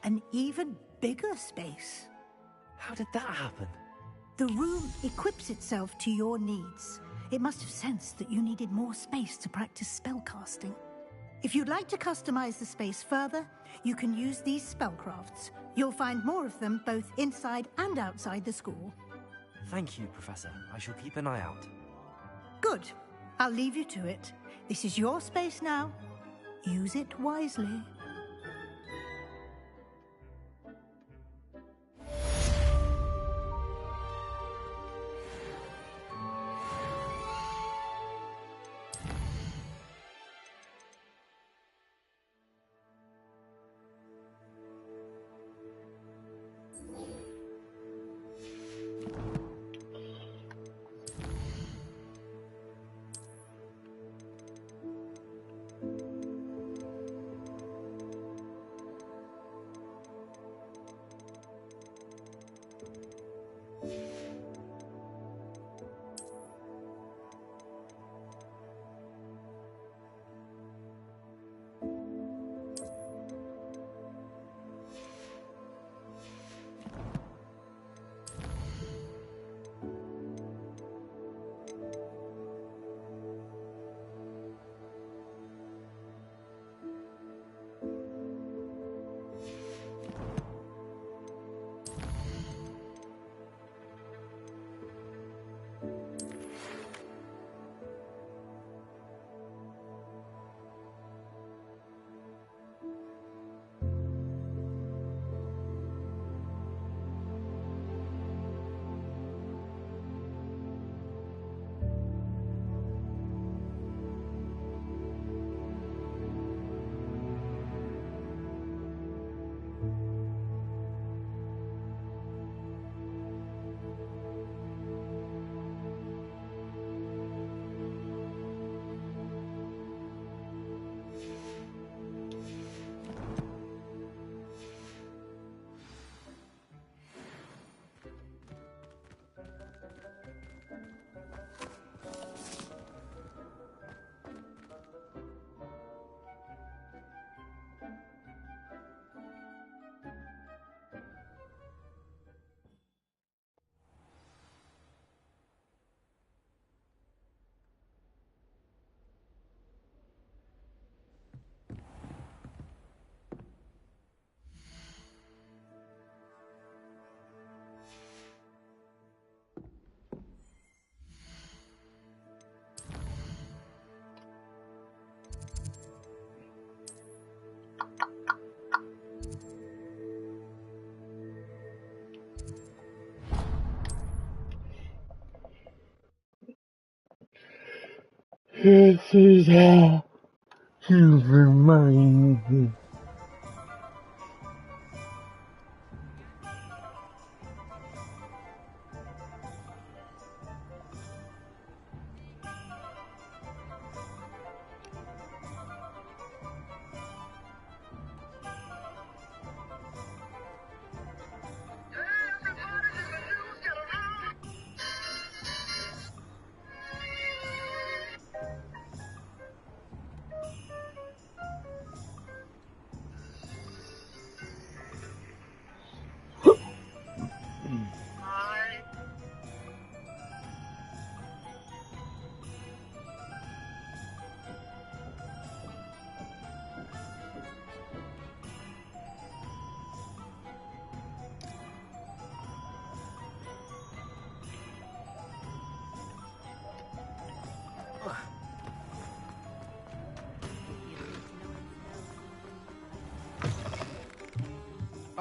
An even bigger space. How did that happen? The room equips itself to your needs. It must have sensed that you needed more space to practice spellcasting. If you'd like to customize the space further, you can use these spellcrafts. You'll find more of them both inside and outside the school. Thank you, Professor. I shall keep an eye out. Good. I'll leave you to it. This is your space now. Use it wisely. This is how you remind me.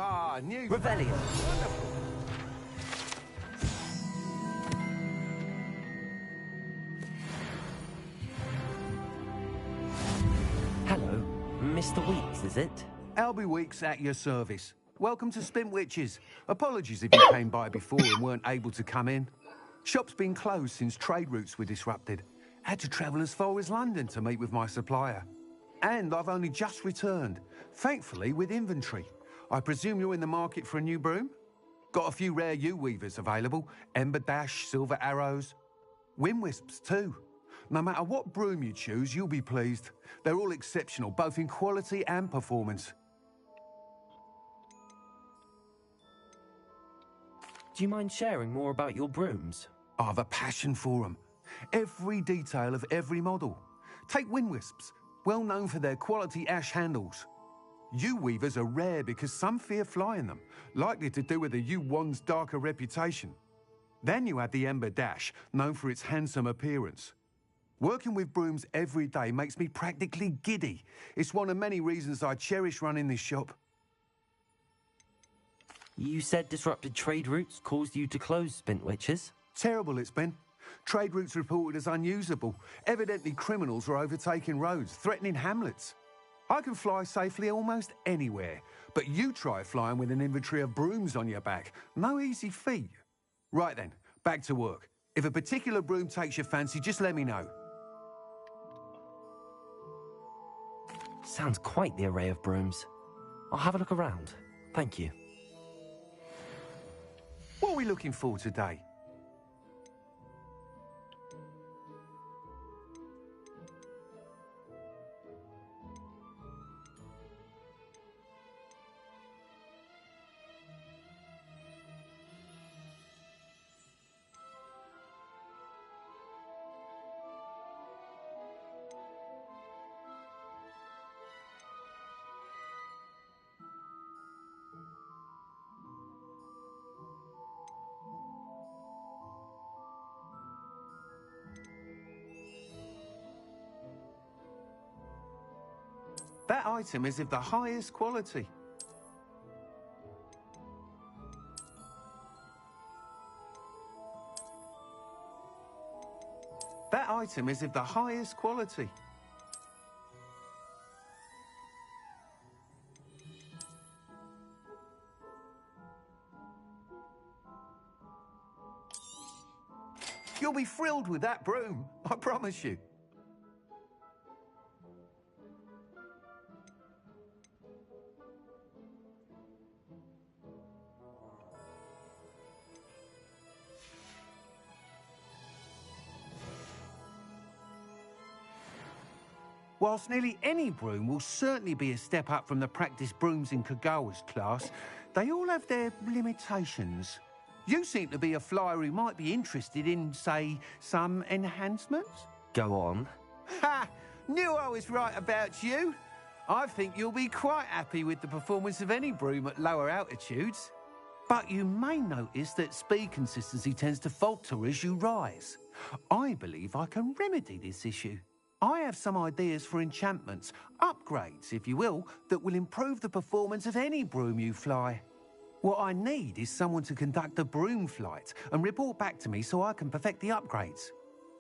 Ah, new Rebellion. Hello, Mr. Weeks, is it? Albie Weeks at your service. Welcome to Spintwitches. Apologies if you came by before and weren't able to come in. Shop's been closed since trade routes were disrupted. Had to travel as far as London to meet with my supplier. And I've only just returned, thankfully with inventory. I presume you're in the market for a new broom? Got a few rare U-weavers available. Ember Dash, Silver Arrows. Wind Wisps too. No matter what broom you choose, you'll be pleased. They're all exceptional, both in quality and performance. Do you mind sharing more about your brooms? I've a passion for them. Every detail of every model. Take Wind Wisps, well known for their quality ash handles. U-weavers are rare because some fear flying them, likely to do with the U-wand's darker reputation. Then you have the Ember Dash, known for its handsome appearance. Working with brooms every day makes me practically giddy. It's one of many reasons I cherish running this shop. You said disrupted trade routes caused you to close Spintwitches? Terrible it's been. Trade routes reported as unusable. Evidently criminals were overtaking roads, threatening hamlets. I can fly safely almost anywhere, but you try flying with an inventory of brooms on your back. No easy feat. Right then, back to work. If a particular broom takes your fancy, just let me know. Sounds quite the array of brooms. I'll have a look around. Thank you. What are we looking for today? That item is of the highest quality. That item is of the highest quality. You'll be thrilled with that broom, I promise you. Whilst nearly any broom will certainly be a step up from the practice brooms in Kagawa's class, they all have their limitations. You seem to be a flyer who might be interested in, say, some enhancements? Go on. Ha! Knew I was right about you. I think you'll be quite happy with the performance of any broom at lower altitudes. But you may notice that speed consistency tends to falter as you rise. I believe I can remedy this issue. I have some ideas for enchantments, upgrades, if you will, that will improve the performance of any broom you fly. What I need is someone to conduct a broom flight and report back to me so I can perfect the upgrades.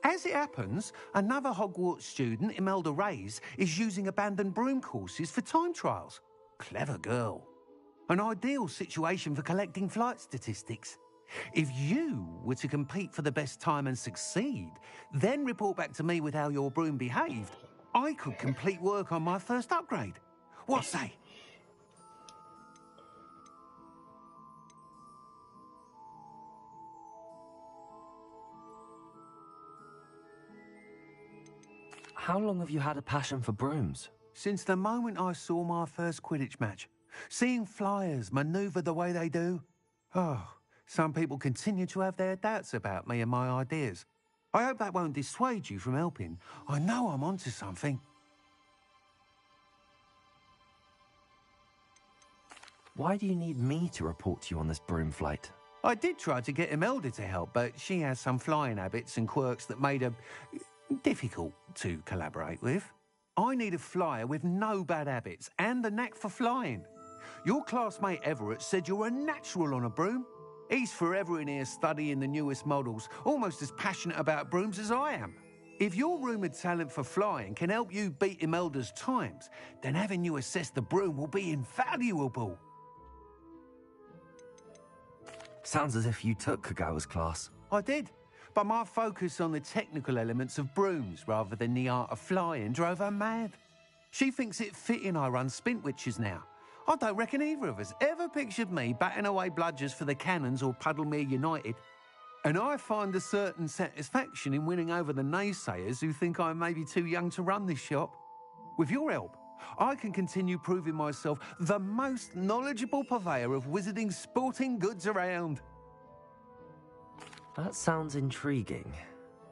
As it happens, another Hogwarts student, Imelda Reyes, is using abandoned broom courses for time trials. Clever girl. An ideal situation for collecting flight statistics. If you were to compete for the best time and succeed, then report back to me with how your broom behaved, I could complete work on my first upgrade. What say? How long have you had a passion for brooms? Since the moment I saw my first Quidditch match. Seeing flyers manoeuvre the way they do. Oh, some people continue to have their doubts about me and my ideas. I hope that won't dissuade you from helping. I know I'm onto something. Why do you need me to report to you on this broom flight? I did try to get Imelda to help, but she has some flying habits and quirks that made her difficult to collaborate with. I need a flyer with no bad habits and the knack for flying. Your classmate Everett said you're a natural on a broom. He's forever in here studying the newest models, almost as passionate about brooms as I am. If your rumoured talent for flying can help you beat Imelda's times, then having you assess the broom will be invaluable. Sounds as if you took Kagawa's class. I did, but my focus on the technical elements of brooms rather than the art of flying drove her mad. She thinks it fitting I run Spintwitches now. I don't reckon either of us ever pictured me batting away bludgers for the Cannons or Puddlemere United. And I find a certain satisfaction in winning over the naysayers who think I may be too young to run this shop. With your help, I can continue proving myself the most knowledgeable purveyor of wizarding sporting goods around. That sounds intriguing.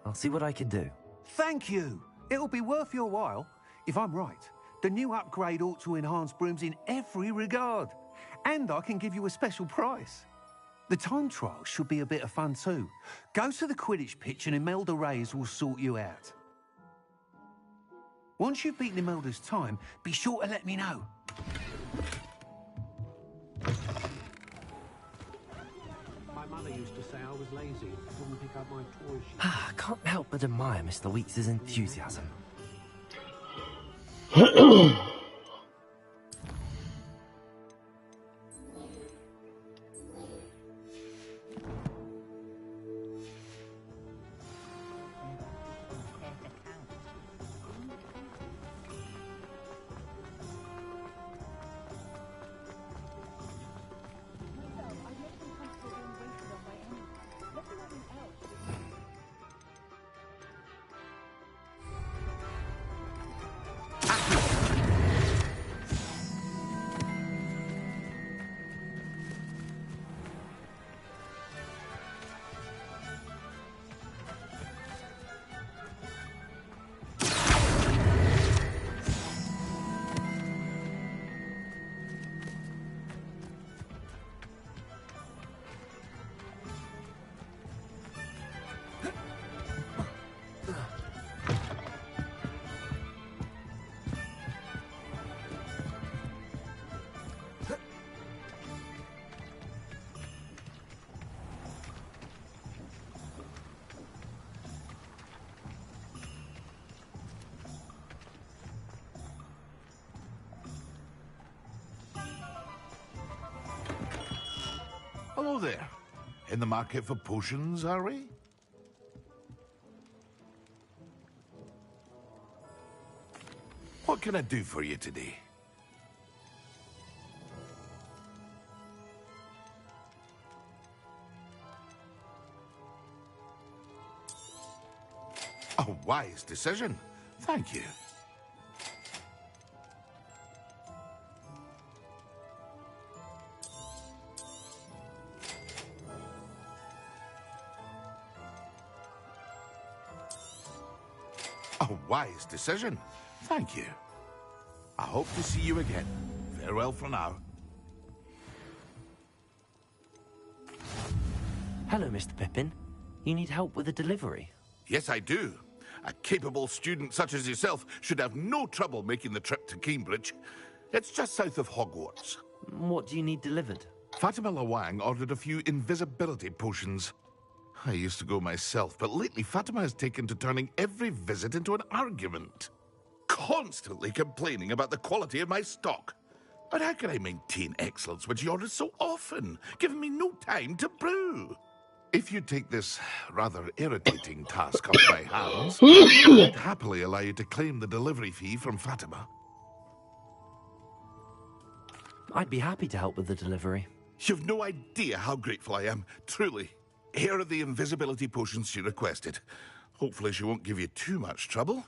I'll see what I can do. Thank you. It'll be worth your while. If I'm right, the new upgrade ought to enhance brooms in every regard. And I can give you a special price. The time trial should be a bit of fun too. Go to the Quidditch pitch and Imelda Reyes will sort you out. Once you've beaten Imelda's time, be sure to let me know. My mother used to say I was lazy, wouldn't pick up my toys. I can't help but admire Mr. Weeks' enthusiasm. Hello there. In the market for potions, are we? What can I do for you today? A wise decision. Thank you. A wise decision. Thank you. I hope to see you again. Farewell for now. Hello, Mr. Pippin. You need help with a delivery? Yes, I do. A capable student such as yourself should have no trouble making the trip to Cambridge. It's just south of Hogwarts. What do you need delivered? Fatima Lawang ordered a few invisibility potions. I used to go myself, but lately Fatima has taken to turning every visit into an argument. Constantly complaining about the quality of my stock. But how can I maintain excellence when she orders so often, giving me no time to brew? If you take this rather irritating task off my hands, I'd happily allow you to claim the delivery fee from Fatima. I'd be happy to help with the delivery. You've no idea how grateful I am, truly. Here are the invisibility potions she requested. Hopefully she won't give you too much trouble.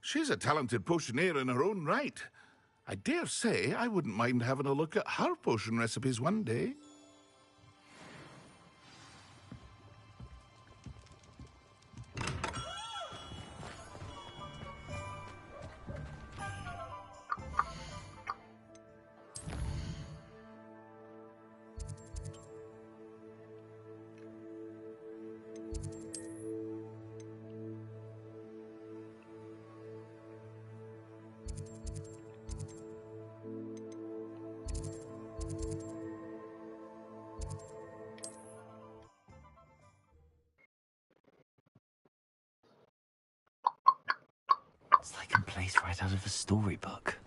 She's a talented potioneer in her own right. I dare say I wouldn't mind having a look at her potion recipes one day. It's like a place right out of a storybook.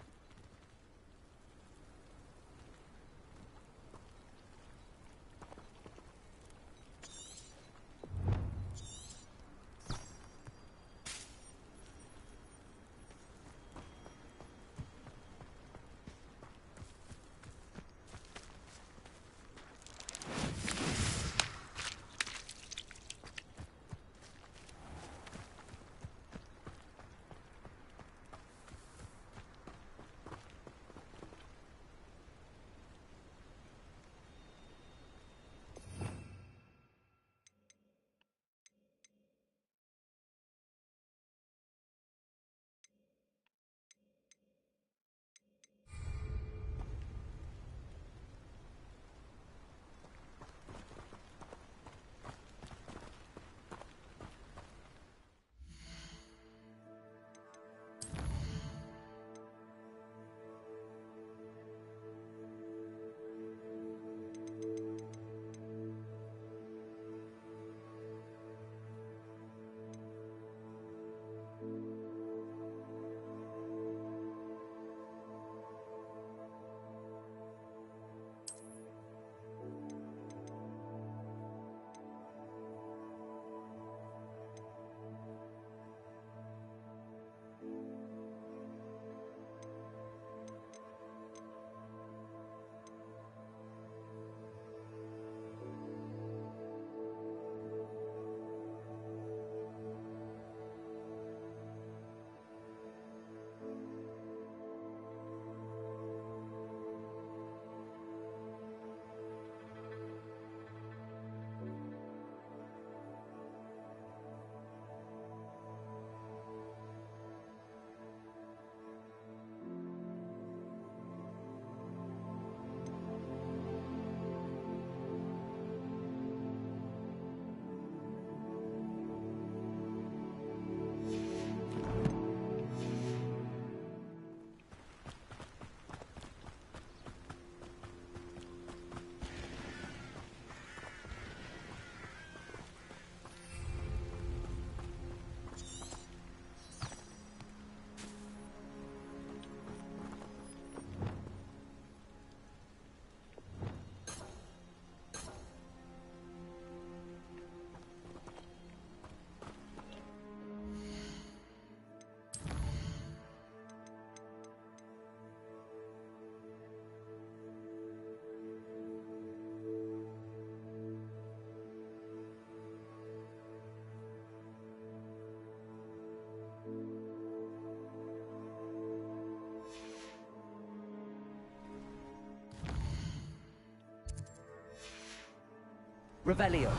Revelio.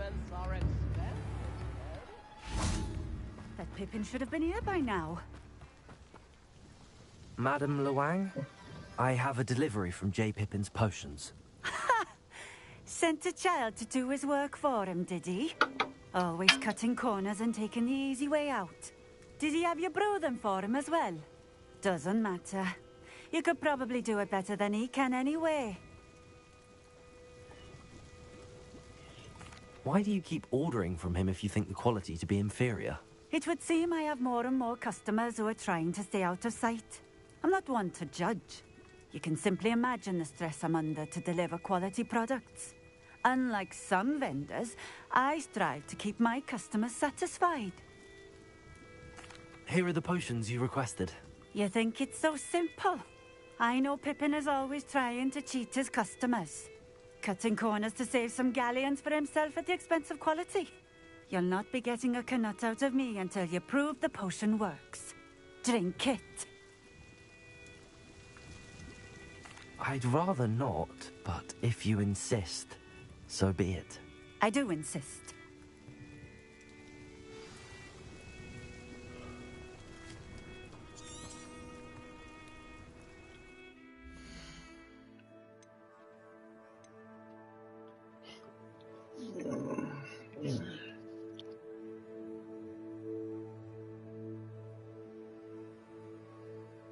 Experiments are expensive. That Pippin should have been here by now. Madame Luang, I have a delivery from J. Pippin's potions. Sent a child to do his work for him, did he? Always cutting corners and taking the easy way out. Did he have you brew them for him as well? Doesn't matter. You could probably do it better than he can anyway. Why do you keep ordering from him if you think the quality to be inferior? It would seem I have more and more customers who are trying to stay out of sight. I'm not one to judge. You can simply imagine the stress I'm under to deliver quality products. Unlike some vendors, I strive to keep my customers satisfied. Here are the potions you requested. You think it's so simple? I know Pippin is always trying to cheat his customers. Cutting corners to save some galleons for himself at the expense of quality. You'll not be getting a canut out of me until you prove the potion works. Drink it. I'd rather not, but if you insist, so be it. I do insist.